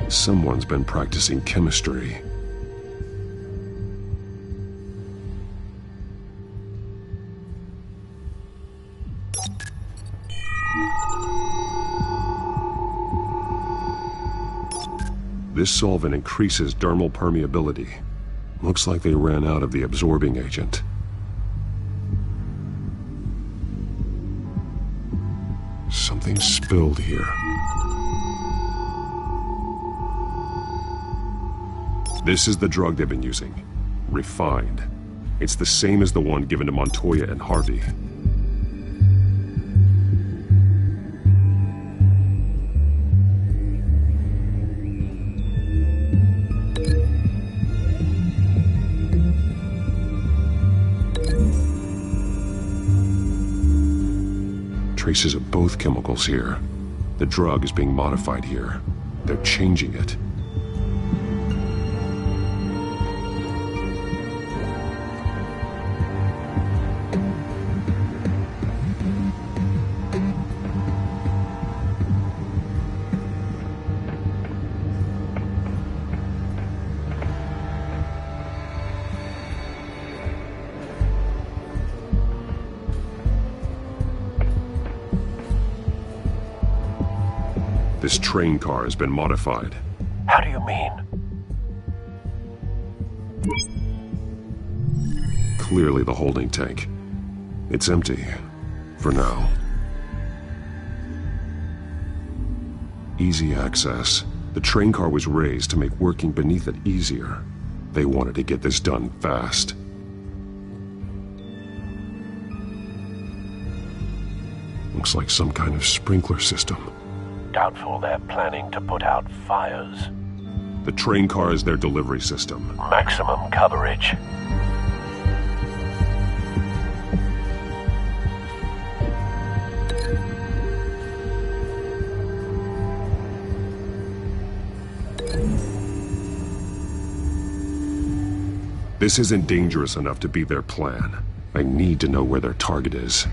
Speaker 12: Someone's been practicing chemistry. This solvent increases dermal permeability. Looks like they ran out of the absorbing agent. Something spilled here. This is the drug they've been using. Refined. It's the same as the one given to Montoya and Harvey. Traces of both chemicals here. The drug is being modified here. They're changing it. This train car has been modified.
Speaker 14: How do you mean?
Speaker 12: Clearly the holding tank. It's empty. For now. Easy access. The train car was raised to make working beneath it easier. They wanted to get this done fast. Looks like some kind of sprinkler system.
Speaker 14: Doubtful they're planning to put out fires.
Speaker 12: The train car is their delivery system.
Speaker 14: Maximum coverage.
Speaker 12: This isn't dangerous enough to be their plan. I need to know where their target is.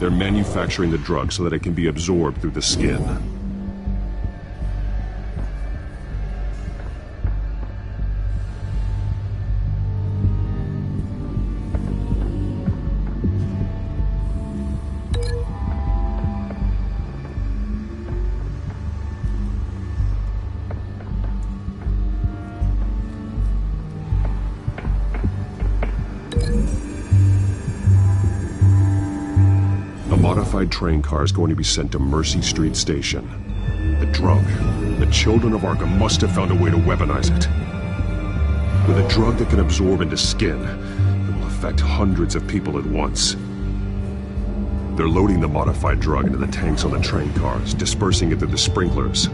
Speaker 12: They're manufacturing the drug so that it can be absorbed through the skin. Modified train car is going to be sent to Mercy Street Station. The drug. The children of Arkham must have found a way to weaponize it. With a drug that can absorb into skin, it will affect hundreds of people at once. They're loading the modified drug into the tanks on the train cars, dispersing it through the sprinklers.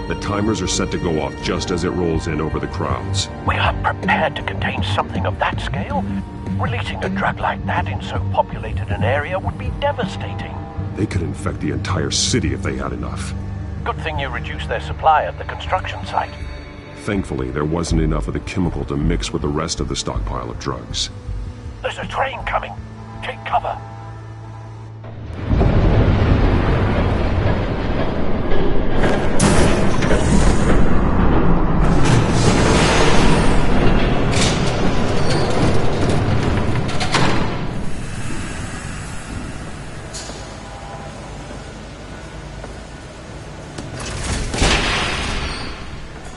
Speaker 12: The timers are set to go off just as it rolls in over the crowds.
Speaker 14: We aren't prepared to contain something of that scale. Releasing a drug like that in so populated an area would be devastating.
Speaker 12: They could infect the entire city if they had enough.
Speaker 14: Good thing you reduced their supply at the construction site.
Speaker 12: Thankfully, there wasn't enough of the chemical to mix with the rest of the stockpile of drugs.
Speaker 14: There's a train coming. Take cover.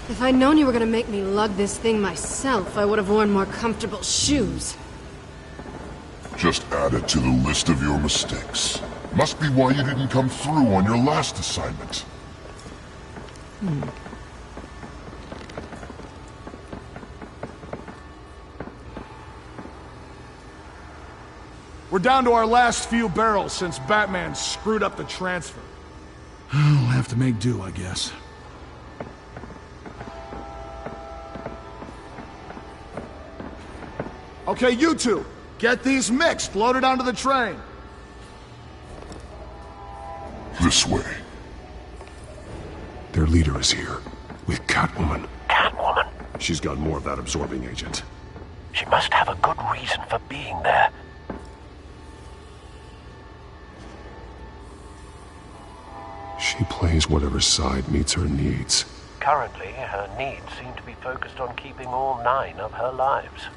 Speaker 6: If I'd known you were gonna make me lug this thing myself, I would have worn more comfortable shoes.
Speaker 8: Just add it to the list of your mistakes. Must be why you didn't come through on your last assignment.
Speaker 11: We're down to our last few barrels since Batman screwed up the transfer. We'll have to make do, I guess. Okay, you two, get these mixed, loaded onto the train.
Speaker 8: This way.
Speaker 12: Their leader is here, with Catwoman.
Speaker 14: Catwoman?
Speaker 12: She's got more of that absorbing agent.
Speaker 14: She must have a good reason for being there.
Speaker 12: She plays whatever side meets her needs.
Speaker 14: Currently, her needs seem to be focused on keeping all 9 of her lives.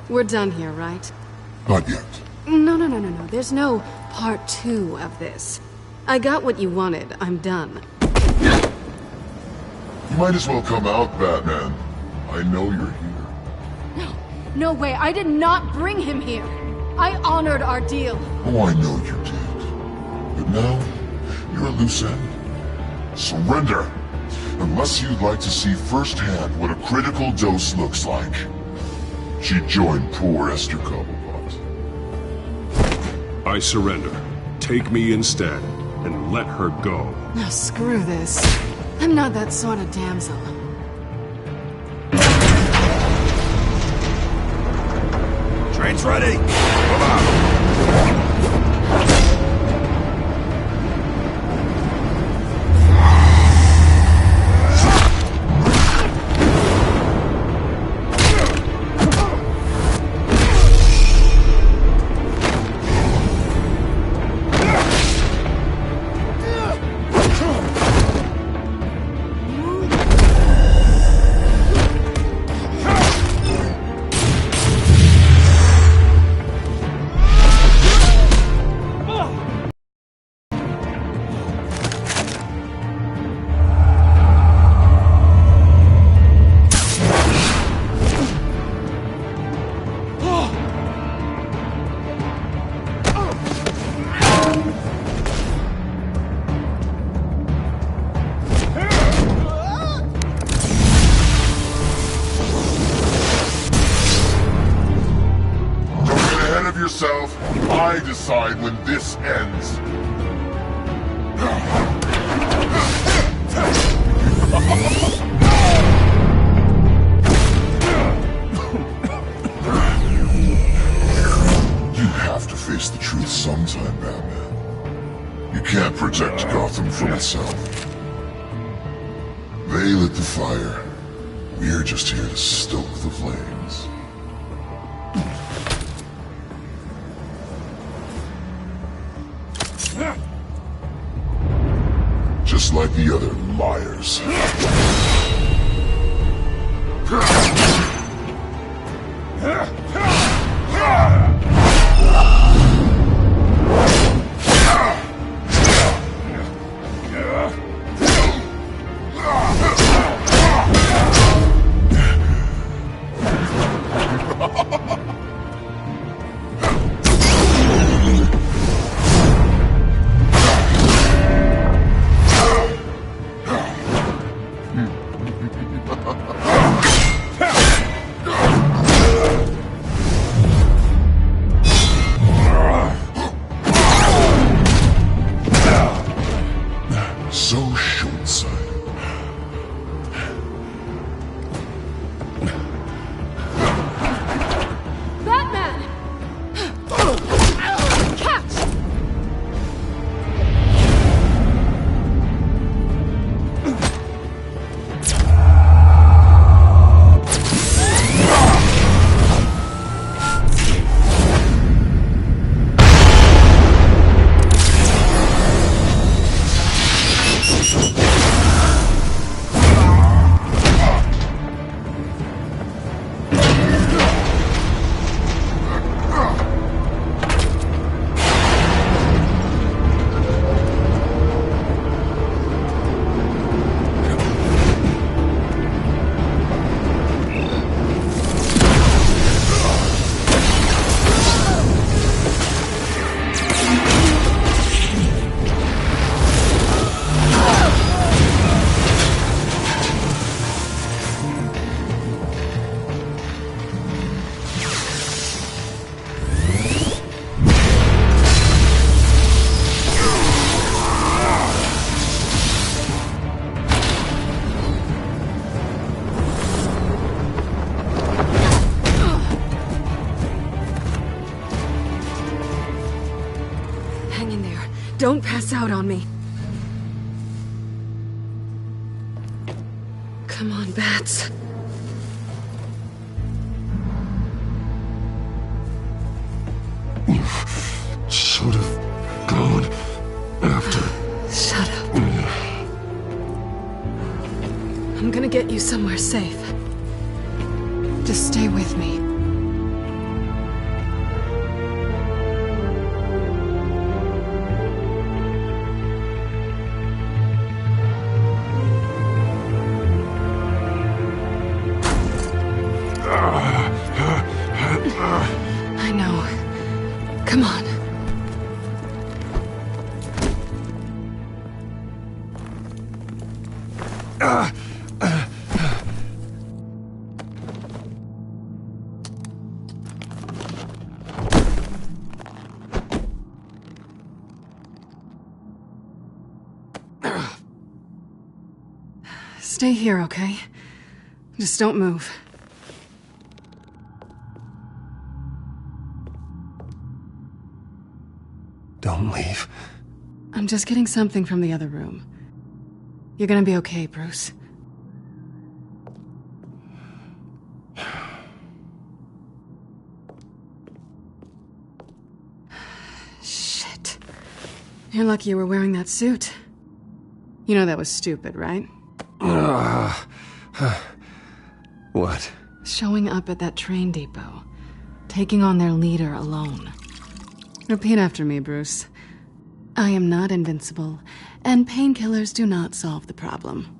Speaker 6: We're done here, right?
Speaker 8: Not yet.
Speaker 6: No. There's no part 2 of this. I got what you wanted. I'm done.
Speaker 8: You might as well come out, Batman. I know you're here.
Speaker 6: No way. I did not bring him here. I honored our deal.
Speaker 8: Oh, I know you did. But now, you're a loose end. Surrender! Unless you'd like to see firsthand what a critical dose looks like. She joined poor Esther Cobblepot.
Speaker 12: I surrender. Take me instead, and let her go.
Speaker 6: No, screw this. I'm not that sort of damsel.
Speaker 23: Train's ready! Come on!
Speaker 8: I decide when this ends. You have to face the truth sometime, Batman. You can't protect Gotham from itself. They lit the fire. We're just here to stoke the flames. just like the other liars. So short-sighted.
Speaker 6: Batman! Catch! Hang in there. Don't pass out on me. Come on, Bats.
Speaker 8: You should have gone after.
Speaker 6: Shut up. I'm gonna get you somewhere safe. Just stay with me. I know. Come on. Stay here, okay? Just don't move.
Speaker 1: Don't leave.
Speaker 6: I'm just getting something from the other room. You're gonna be okay, Bruce. Shit. You're lucky you were wearing that suit. You know that was stupid, right?
Speaker 1: What?
Speaker 6: Showing up at that train depot. Taking on their leader alone. Repeat after me, Bruce. I am not invincible, and painkillers do not solve the problem.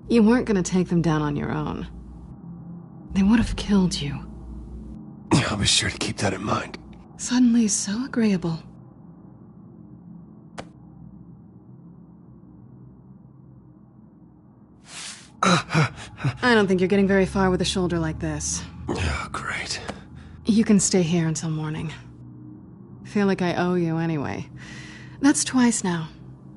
Speaker 6: You weren't gonna take them down on your own. They would have killed you.
Speaker 1: I'll be sure to keep that in mind.
Speaker 6: Suddenly so agreeable. I don't think you're getting very far with a shoulder like this.
Speaker 1: Oh, great.
Speaker 6: You can stay here until morning. Feel like I owe you anyway. That's twice now.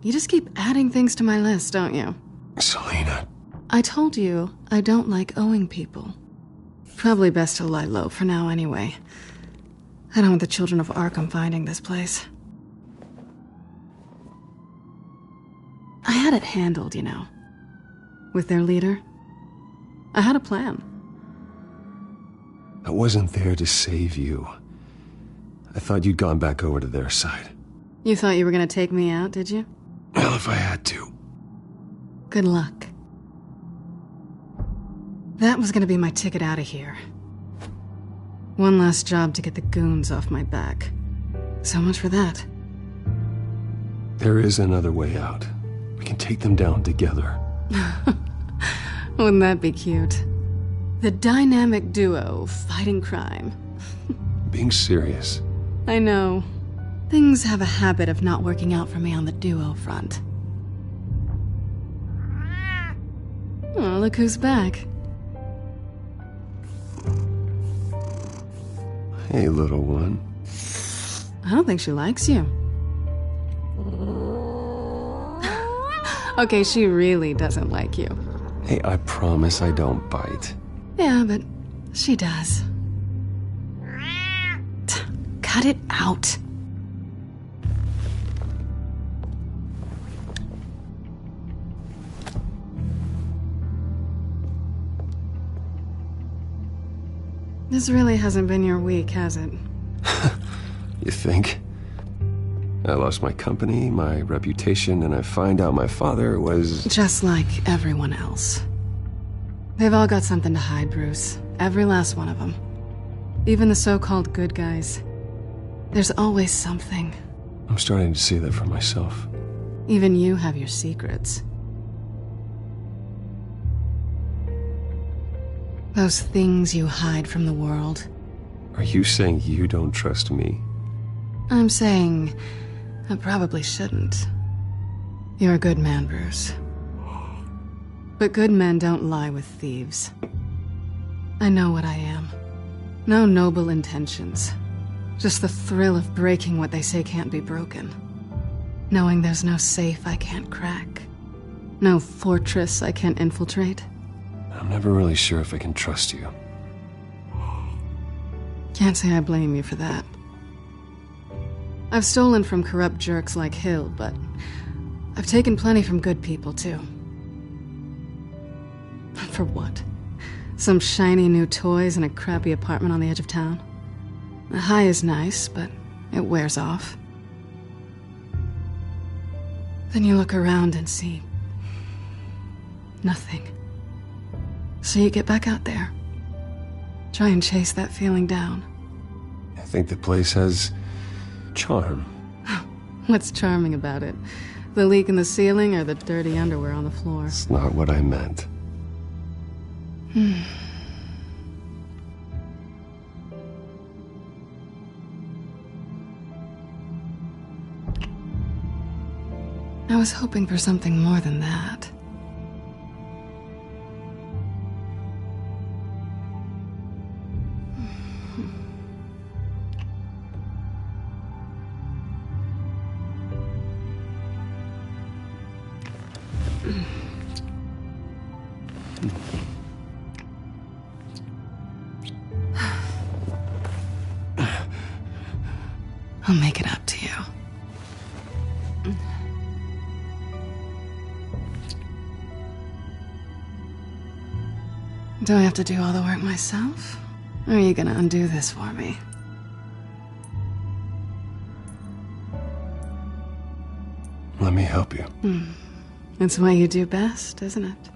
Speaker 6: You just keep adding things to my list, don't you?
Speaker 1: Selina.
Speaker 6: I told you I don't like owing people. Probably best to lie low for now anyway. I don't want the children of Arkham finding this place. I had it handled, you know. With their leader. I had a plan.
Speaker 1: I wasn't there to save you. I thought you'd gone back over to their side.
Speaker 6: You thought you were gonna take me out, did you?
Speaker 1: Well, if I had to.
Speaker 6: Good luck. That was gonna be my ticket out of here. One last job to get the goons off my back. So much for that.
Speaker 1: There is another way out. We can take them down together.
Speaker 6: Wouldn't that be cute? The dynamic duo fighting crime.
Speaker 1: Being serious.
Speaker 6: I know. Things have a habit of not working out for me on the duo front. Oh, look who's back.
Speaker 1: Hey, little one.
Speaker 6: I don't think she likes you. Okay, she really doesn't like you.
Speaker 1: Hey, I promise I don't bite.
Speaker 6: Yeah, but she does. Cut it out. This really hasn't been your week, has it?
Speaker 1: You think? I lost my company, my reputation, and I find out my father was...
Speaker 6: Just like everyone else. They've all got something to hide, Bruce. Every last one of them. Even the so-called good guys. There's always something.
Speaker 1: I'm starting to see that for myself.
Speaker 6: Even you have your secrets. Those things you hide from the world.
Speaker 1: Are you saying you don't trust me?
Speaker 6: I'm saying I probably shouldn't. You're a good man, Bruce. But good men don't lie with thieves. I know what I am. No noble intentions. Just the thrill of breaking what they say can't be broken. Knowing there's no safe I can't crack. No fortress I can't infiltrate.
Speaker 1: I'm never really sure if I can trust you.
Speaker 6: Can't say I blame you for that. I've stolen from corrupt jerks like Hill, but I've taken plenty from good people, too. For what? Some shiny new toys and a crappy apartment on the edge of town? The high is nice, but it wears off. Then you look around and see nothing. So you get back out there. Try and chase that feeling down.
Speaker 1: I think the place has charm.
Speaker 6: What's charming about it? The leak in the ceiling or the dirty underwear on the floor?
Speaker 1: It's not what I meant.
Speaker 6: I was hoping for something more than that. I'll make it up to you. Do I have to do all the work myself? Or are you gonna undo this for me?
Speaker 1: Let me help you.
Speaker 6: It's what you do best, isn't it?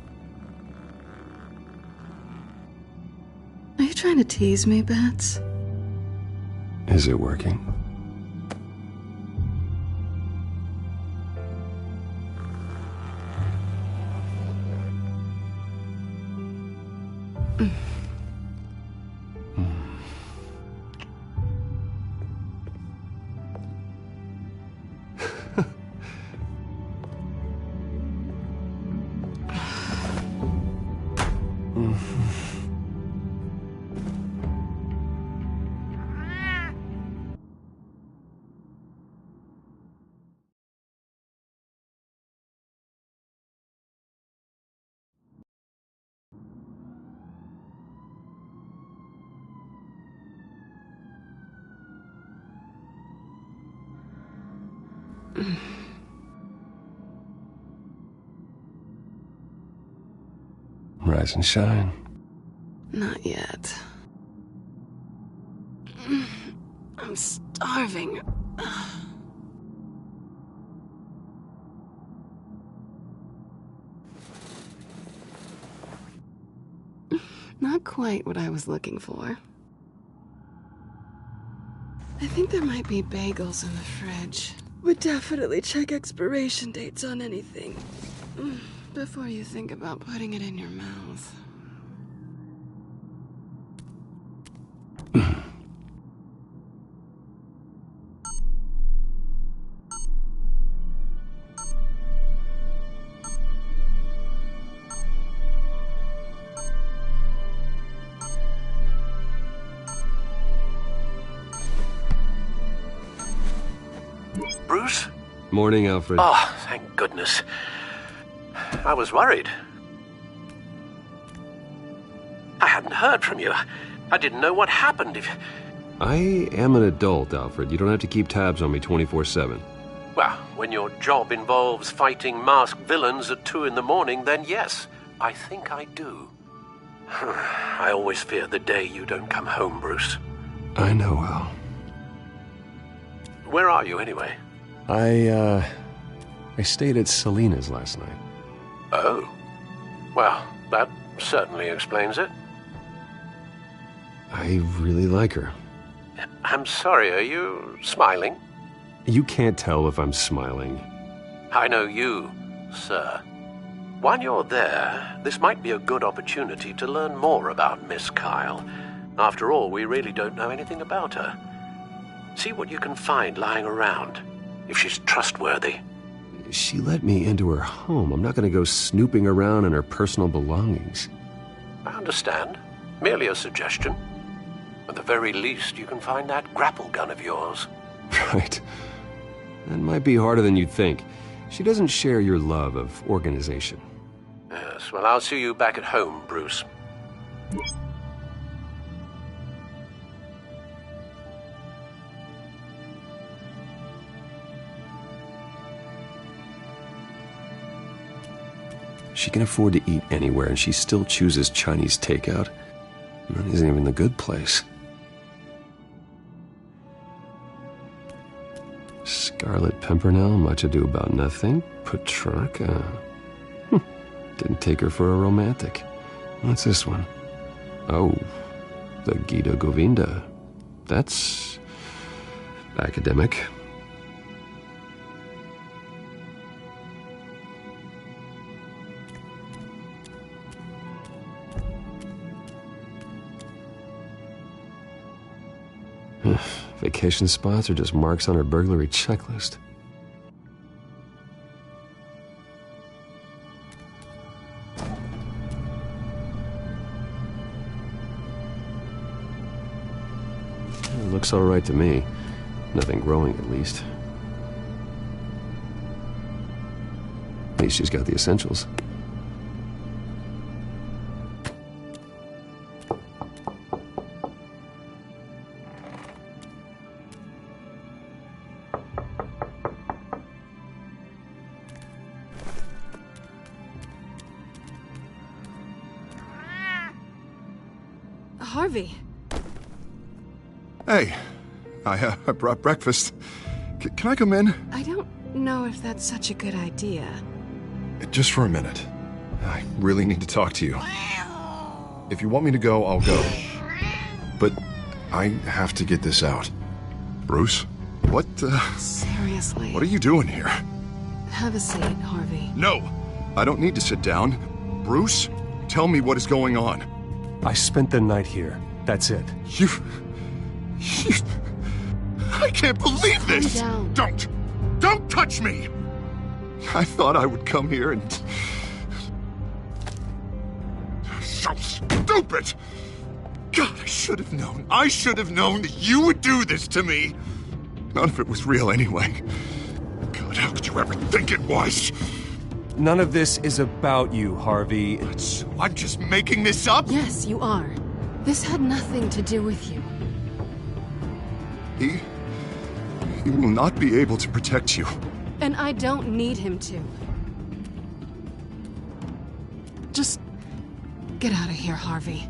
Speaker 6: Are you trying to tease me, Bats?
Speaker 1: Is it working? Rise and shine.
Speaker 6: Not yet. I'm starving. Not quite what I was looking for. I think there might be bagels in the fridge. Would definitely check expiration dates on anything before you think about putting it in your mouth.
Speaker 14: Bruce?
Speaker 1: Morning, Alfred.
Speaker 14: Oh, thank goodness. I was worried. I hadn't heard from you. I didn't know what happened if...
Speaker 1: I am an adult, Alfred. You don't have to keep tabs on me 24/7.
Speaker 14: Well, when your job involves fighting masked villains at 2 in the morning, then yes, I think I do. I always fear the day you don't come home, Bruce.
Speaker 1: I know, Al.
Speaker 14: Where are you, anyway?
Speaker 1: I stayed at Selena's last night.
Speaker 14: Oh. Well, that certainly explains it.
Speaker 1: I really like her.
Speaker 14: I'm sorry, are you smiling?
Speaker 1: You can't tell if I'm smiling.
Speaker 14: I know you, sir. While you're there, this might be a good opportunity to learn more about Miss Kyle. After all, we really don't know anything about her. See what you can find lying around, if she's trustworthy.
Speaker 1: She let me into her home. I'm not going to go snooping around in her personal belongings.
Speaker 14: I understand. Merely a suggestion. At the very least, you can find that grapple gun of yours.
Speaker 1: Right. That might be harder than you'd think. She doesn't share your love of organization.
Speaker 14: Yes, well, I'll see you back at home, Bruce.
Speaker 1: She can afford to eat anywhere, and she still chooses Chinese takeout. That isn't even the good place. Scarlet Pimpernel, Much Ado About Nothing, Petrarca. Didn't take her for a romantic. What's this one? Oh, the Gita Govinda. That's academic. Vacation spots are just marks on her burglary checklist. It looks all right to me. Nothing growing, at least. At least she's got the essentials.
Speaker 6: Harvey.
Speaker 15: Hey, I brought breakfast. Can I come in?
Speaker 6: I don't know if that's such a good idea.
Speaker 10: Just for a minute. I really need to talk to you. If you want me to go, I'll go. But I have to get this out.
Speaker 15: Bruce? What,
Speaker 6: Seriously.
Speaker 15: What are you doing here?
Speaker 6: Have a seat, Harvey.
Speaker 15: No! I don't need to sit down. Bruce, tell me what is going on.
Speaker 12: I spent the night here. That's it.
Speaker 15: You... I can't believe this!
Speaker 6: Calm down.
Speaker 15: Don't touch me! I thought I would come here and... So stupid! God, I should have known. I should have known that you would do this to me. None of it was real anyway. God, how could you ever think it was?
Speaker 12: None of this is about you, Harvey.
Speaker 15: So I'm just making this up?
Speaker 6: Yes, you are. This had nothing to do with you.
Speaker 15: He will not be able to protect you.
Speaker 6: And I don't need him to. Just get out of here, Harvey.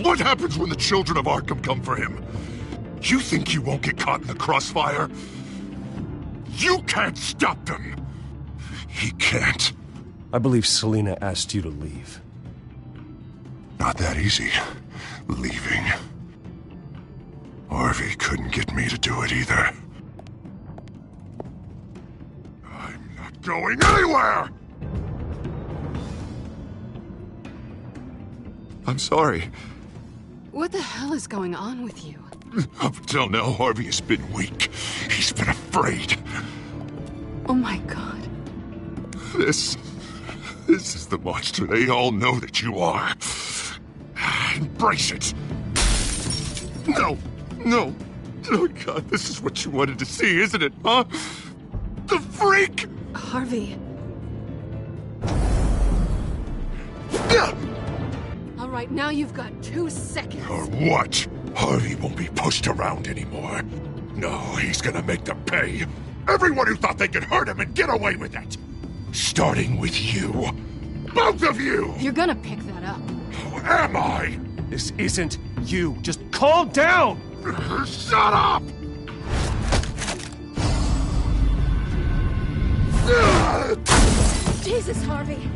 Speaker 15: What happens when the children of Arkham come for him? You think you won't get caught in the crossfire? You can't stop them! He can't.
Speaker 12: I believe Selena asked you to leave.
Speaker 8: Not that easy. Leaving. Harvey couldn't get me to do it either. I'm not going anywhere! I'm sorry.
Speaker 6: What the hell is going on with you?
Speaker 8: Up until now, Harvey has been weak. He's been afraid.
Speaker 6: Oh my god.
Speaker 8: This is the monster they all know that you are. Embrace it. No. Oh god, this is what you wanted to see, isn't it, huh? The freak!
Speaker 6: Harvey. All right, now you've got 2 seconds.
Speaker 8: Or what? Harvey won't be pushed around anymore. No, he's gonna make them pay. Everyone who thought they could hurt him and get away with it. Starting with you. Both of you!
Speaker 6: You're gonna pick that up.
Speaker 8: Who am I?
Speaker 1: This isn't you. Just calm down!
Speaker 8: Shut up!
Speaker 6: Jesus, Harvey.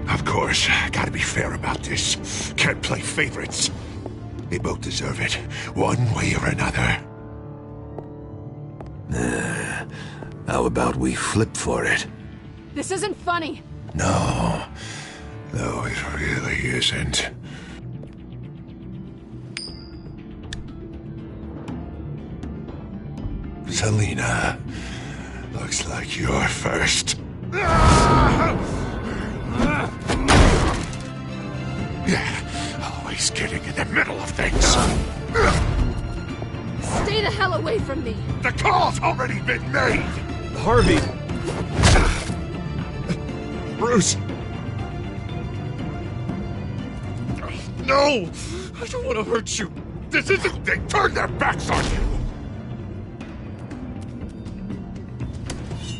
Speaker 8: Of course, gotta be fair about this. Can't play favorites. They both deserve it, one way or another. How about we flip for it?
Speaker 6: This isn't funny.
Speaker 8: No, it really isn't. Selena, looks like you're first. Always getting in the middle of things.
Speaker 6: Stay the hell away from me.
Speaker 8: The call's already been made.
Speaker 1: Harvey.
Speaker 8: Bruce. No, I don't want to hurt you. This isn't. They turned their backs on you.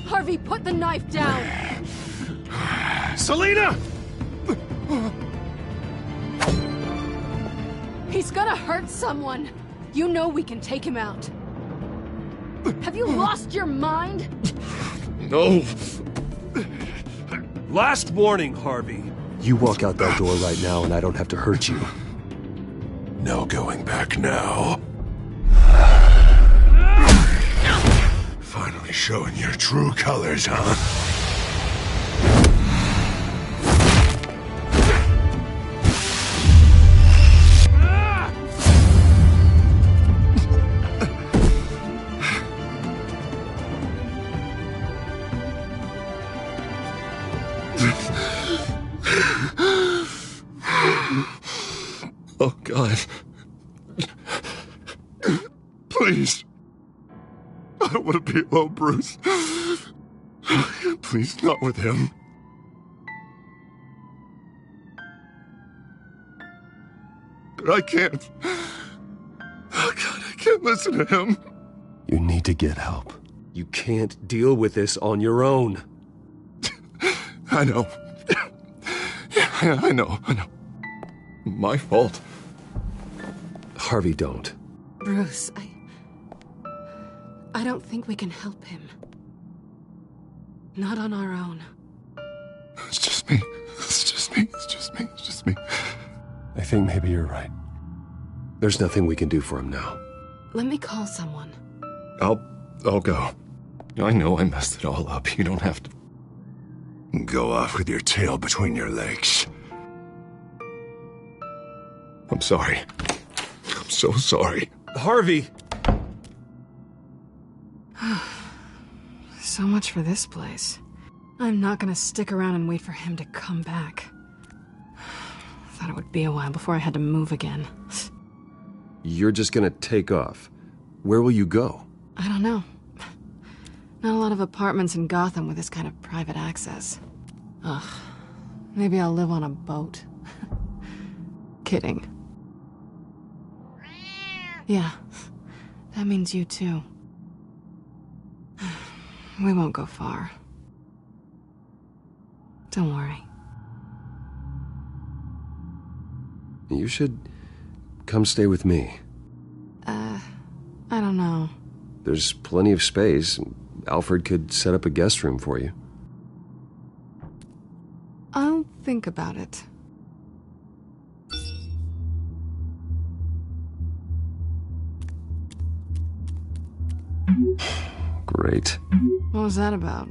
Speaker 6: Harvey, put the knife down.
Speaker 1: Selena!
Speaker 6: He's gonna hurt someone. You know we can take him out. Have you lost your mind?
Speaker 1: No. Last warning, Harvey. You walk out that door right now and I don't have to hurt you.
Speaker 8: No going back now. Finally showing your true colors, huh? Oh, God. Please. I don't want to be alone, Bruce. Please, not with him. But I can't. Oh, God, I can't listen to him.
Speaker 1: You need to get help. You can't deal with this on your own.
Speaker 8: I know. Yeah, I know. My fault.
Speaker 1: Harvey, don't.
Speaker 6: Bruce, I don't think we can help him. Not on our own.
Speaker 8: It's just me.
Speaker 1: I think maybe you're right. There's nothing we can do for him now.
Speaker 6: Let me call someone.
Speaker 8: I'll go. I know I messed it all up. You don't have to go off with your tail between your legs. I'm sorry. I'm so sorry.
Speaker 1: Harvey!
Speaker 6: So much for this place. I'm not gonna stick around and wait for him to come back. Thought it would be a while before I had to move again.
Speaker 1: You're just gonna take off. Where will you go?
Speaker 6: I don't know. Not a lot of apartments in Gotham with this kind of private access. Ugh. Maybe I'll live on a boat. Kidding. Yeah. That means you too. We won't go far. Don't worry.
Speaker 1: You should come stay with me.
Speaker 6: I don't know.
Speaker 1: There's plenty of space. Alfred could set up a guest room for you.
Speaker 6: I'll think about it.
Speaker 1: Great.
Speaker 6: What was that about?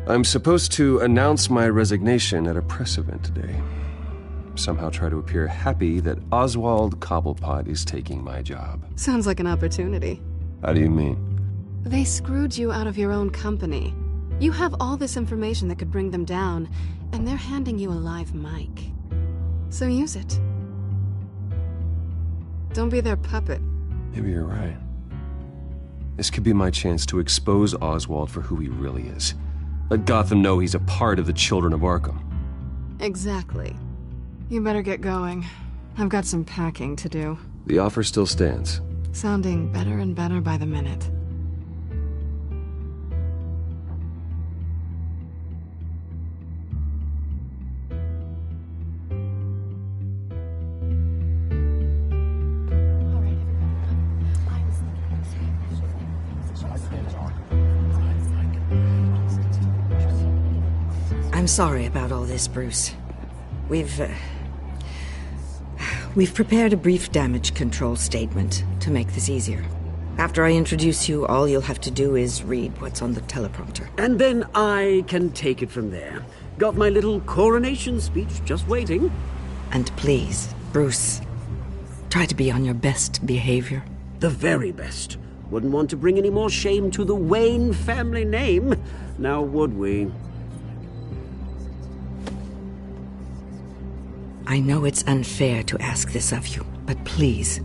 Speaker 1: I'm supposed to announce my resignation at a press event today. Somehow try to appear happy that Oswald Cobblepot is taking my job.
Speaker 6: Sounds like an opportunity.
Speaker 1: How do you mean?
Speaker 6: They screwed you out of your own company. You have all this information that could bring them down, and they're handing you a live mic. So use it. Don't be their puppet.
Speaker 1: Maybe you're right. This could be my chance to expose Oswald for who he really is. Let Gotham know he's a part of the Children of Arkham.
Speaker 6: Exactly. You better get going. I've got some packing to do.
Speaker 1: The offer still stands.
Speaker 6: Sounding better and better by the minute.
Speaker 21: I'm sorry about all this, Bruce. We've prepared a brief damage control statement to make this easier. After I introduce you, all you'll have to do is read what's on the teleprompter.
Speaker 19: And then I can take it from there. Got my little coronation speech just waiting.
Speaker 21: And please, Bruce, try to be on your best behavior.
Speaker 19: The very best. Wouldn't want to bring any more shame to the Wayne family name, now would we?
Speaker 21: I know it's unfair to ask this of you, but please,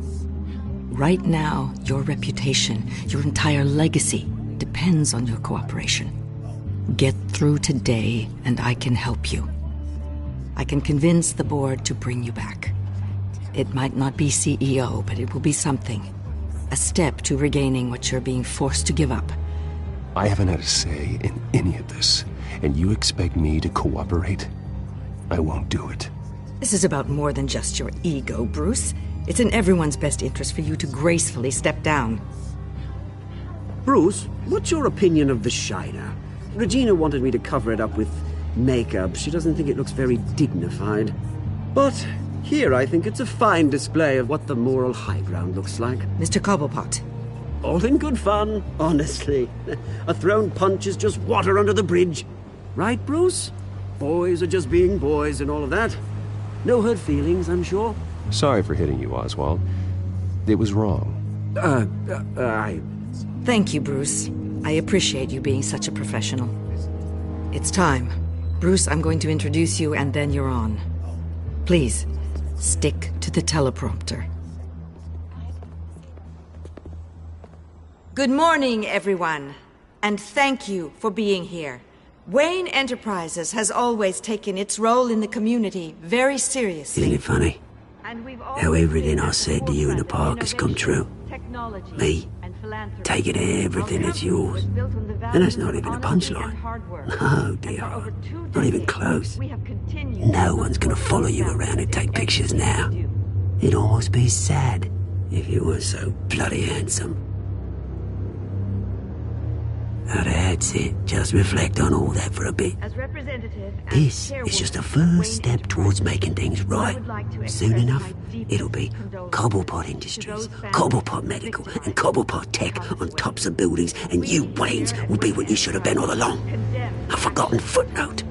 Speaker 21: right now, your reputation, your entire legacy, depends on your cooperation. Get through today, and I can help you. I can convince the board to bring you back. It might not be CEO, but it will be something. A step to regaining what you're being forced to give up.
Speaker 1: I haven't had a say in any of this, and you expect me to cooperate? I won't do it.
Speaker 21: This is about more than just your ego, Bruce. It's in everyone's best interest for you to gracefully step down.
Speaker 19: Bruce, what's your opinion of the Shiner? Regina wanted me to cover it up with makeup. She doesn't think it looks very dignified. But here I think it's a fine display of what the moral high ground looks like.
Speaker 21: Mr. Cobblepot.
Speaker 19: All in good fun, honestly. A thrown punch is just water under the bridge. Right, Bruce? Boys are just being boys and all of that. No hurt feelings, I'm sure.
Speaker 1: Sorry for hitting you, Oswald. It was wrong.
Speaker 21: Thank you, Bruce. I appreciate you being such a professional. It's time. Bruce, I'm going to introduce you, and then you're on. Please, stick to the teleprompter. Good morning, everyone, and thank you for being here. Wayne Enterprises has always taken its role in the community very seriously.
Speaker 19: Isn't it funny? How everything I said to you in the park has come true. Me, taking everything that's yours. And that's not even a punchline. No, dear. Not even close. No one's gonna follow you around and take pictures now. It'd almost be sad if you were so bloody handsome. Now that's it. Just reflect on all that for a bit. This is just a first step towards making things right. Soon enough, it'll be Cobblepot Industries, Cobblepot Medical, and Cobblepot Tech on tops of buildings, and you, Waynes, will be what you should have been all along. A forgotten footnote.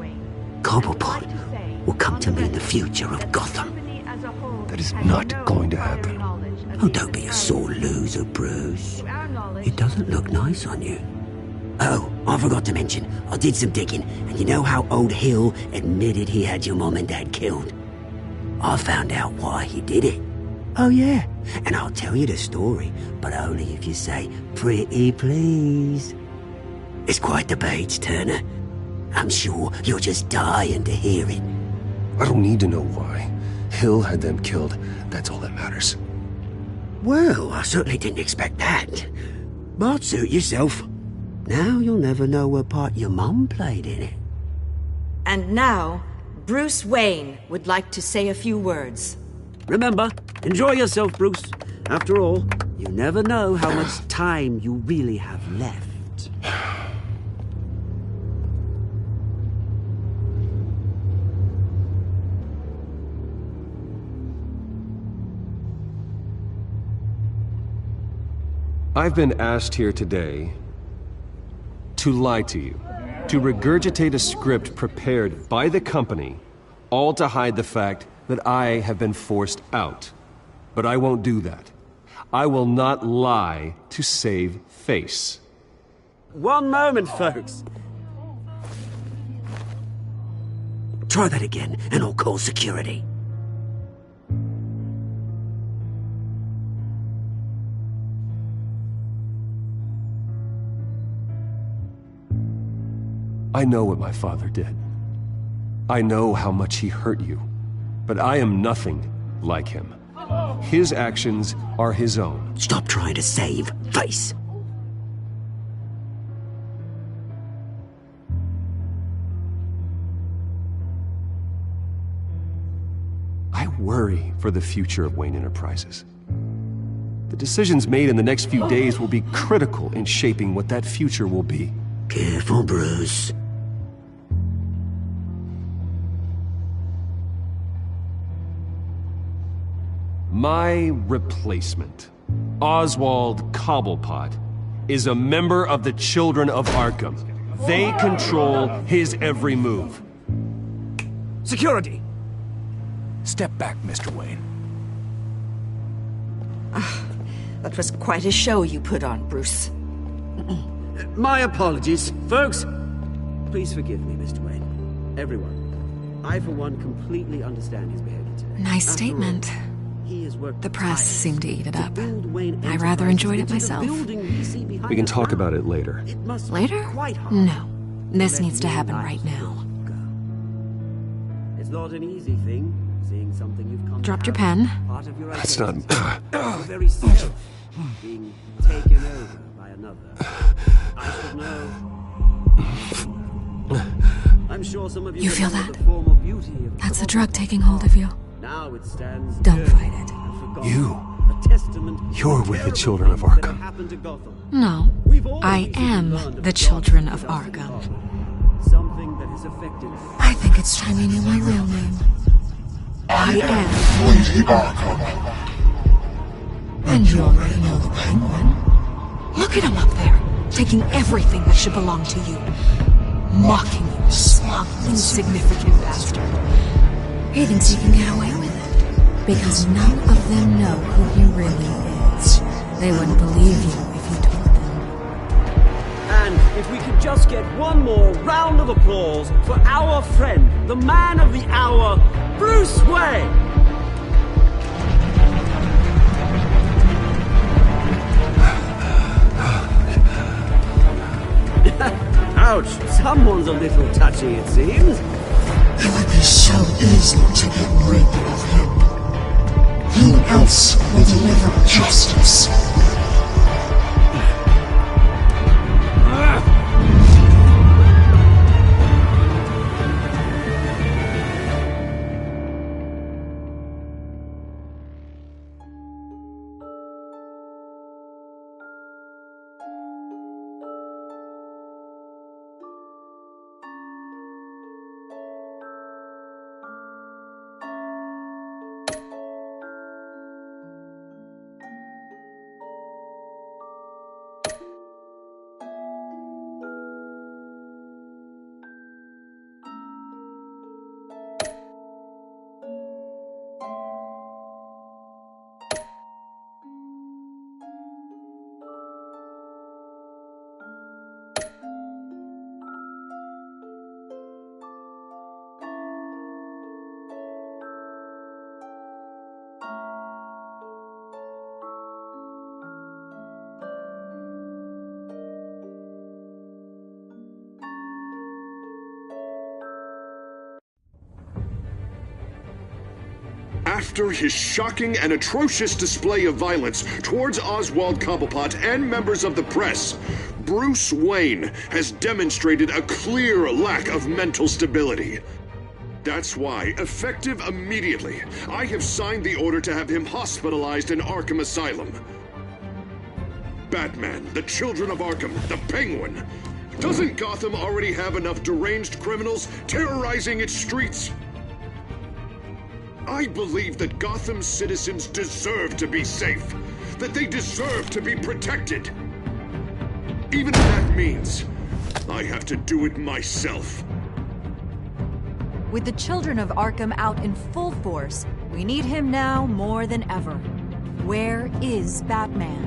Speaker 19: Cobblepot will come to mean the future of Gotham.
Speaker 1: That is not going to happen.
Speaker 19: Oh, don't be a sore loser, Bruce. It doesn't look nice on you. Oh, I forgot to mention, I did some digging, and you know how old Hill admitted he had your mom and dad killed? I found out why he did it. Oh yeah, and I'll tell you the story, but only if you say, pretty please. It's quite the page, Turner. I'm sure you're just dying to hear it.
Speaker 1: I don't need to know why. Hill had them killed. That's all that matters.
Speaker 19: Well, I certainly didn't expect that. But suit yourself. Now you'll never know what part your mum played in it.
Speaker 21: And now, Bruce Wayne would like to say a few words.
Speaker 19: Remember, enjoy yourself, Bruce. After all, you never know how much time you really have left.
Speaker 1: I've been asked here today to lie to you, to regurgitate a script prepared by the company, all to hide the fact that I have been forced out. But I won't do that. I will not lie to save face.
Speaker 19: One moment, folks. Try that again, and I'll call security.
Speaker 1: I know what my father did. I know how much he hurt you. But I am nothing like him. His actions are his own.
Speaker 19: Stop trying to save face.
Speaker 1: I worry for the future of Wayne Enterprises. The decisions made in the next few days will be critical in shaping what that future will be.
Speaker 19: Careful, Bruce.
Speaker 1: My replacement, Oswald Cobblepot, is a member of the Children of Arkham. They control his every move.
Speaker 23: Security! Step back, Mr. Wayne.
Speaker 2: That was quite a show you put on, Bruce.
Speaker 19: My apologies, folks. Please forgive me, Mr. Wayne. Everyone. I, for one, completely understand his behavior today.
Speaker 3: Nice statement. The press seemed to eat it up. I rather enjoyed it myself.
Speaker 1: We can talk about it later.
Speaker 3: Later? No. This needs to happen right now.
Speaker 19: It's not an easy thing, seeing something you've come
Speaker 3: Dropped your pen.
Speaker 1: That's not...
Speaker 19: very self, being taken over by another. I should know. I'm sure some of you
Speaker 3: feel that?
Speaker 19: the form of beauty of
Speaker 3: That's the drug taking hold of you.
Speaker 19: Now it stands.
Speaker 3: Don't fight it.
Speaker 1: You're with the Children of Arkham.
Speaker 3: No. I am the Children of Arkham.
Speaker 19: Something that has affected.
Speaker 3: I think it's time you knew my real name. I am
Speaker 8: Lady Arkham.
Speaker 3: And you already know the Penguin. Look at him up there, taking everything that should belong to you. Mocking you, smug, insignificant bastard. He thinks he can get away with it, because none of them know who he really is. They wouldn't believe you if you told them.
Speaker 19: And if we could just get one more round of applause for our friend, the man of the hour, Bruce Wayne! Ouch, someone's a little touchy, it seems.
Speaker 8: It would be so easy to get rid of him. Who else will deliver justice?
Speaker 13: After his shocking and atrocious display of violence towards Oswald Cobblepot and members of the press, Bruce Wayne has demonstrated a clear lack of mental stability. That's why, effective immediately, I have signed the order to have him hospitalized in Arkham Asylum. Batman, the Children of Arkham, the Penguin. Doesn't Gotham already have enough deranged criminals terrorizing its streets? I believe that Gotham's citizens deserve to be safe. that they deserve to be protected. Even if that means I have to do it myself.
Speaker 2: With the children of Arkham out in full force, we need him now more than ever. Where is Batman?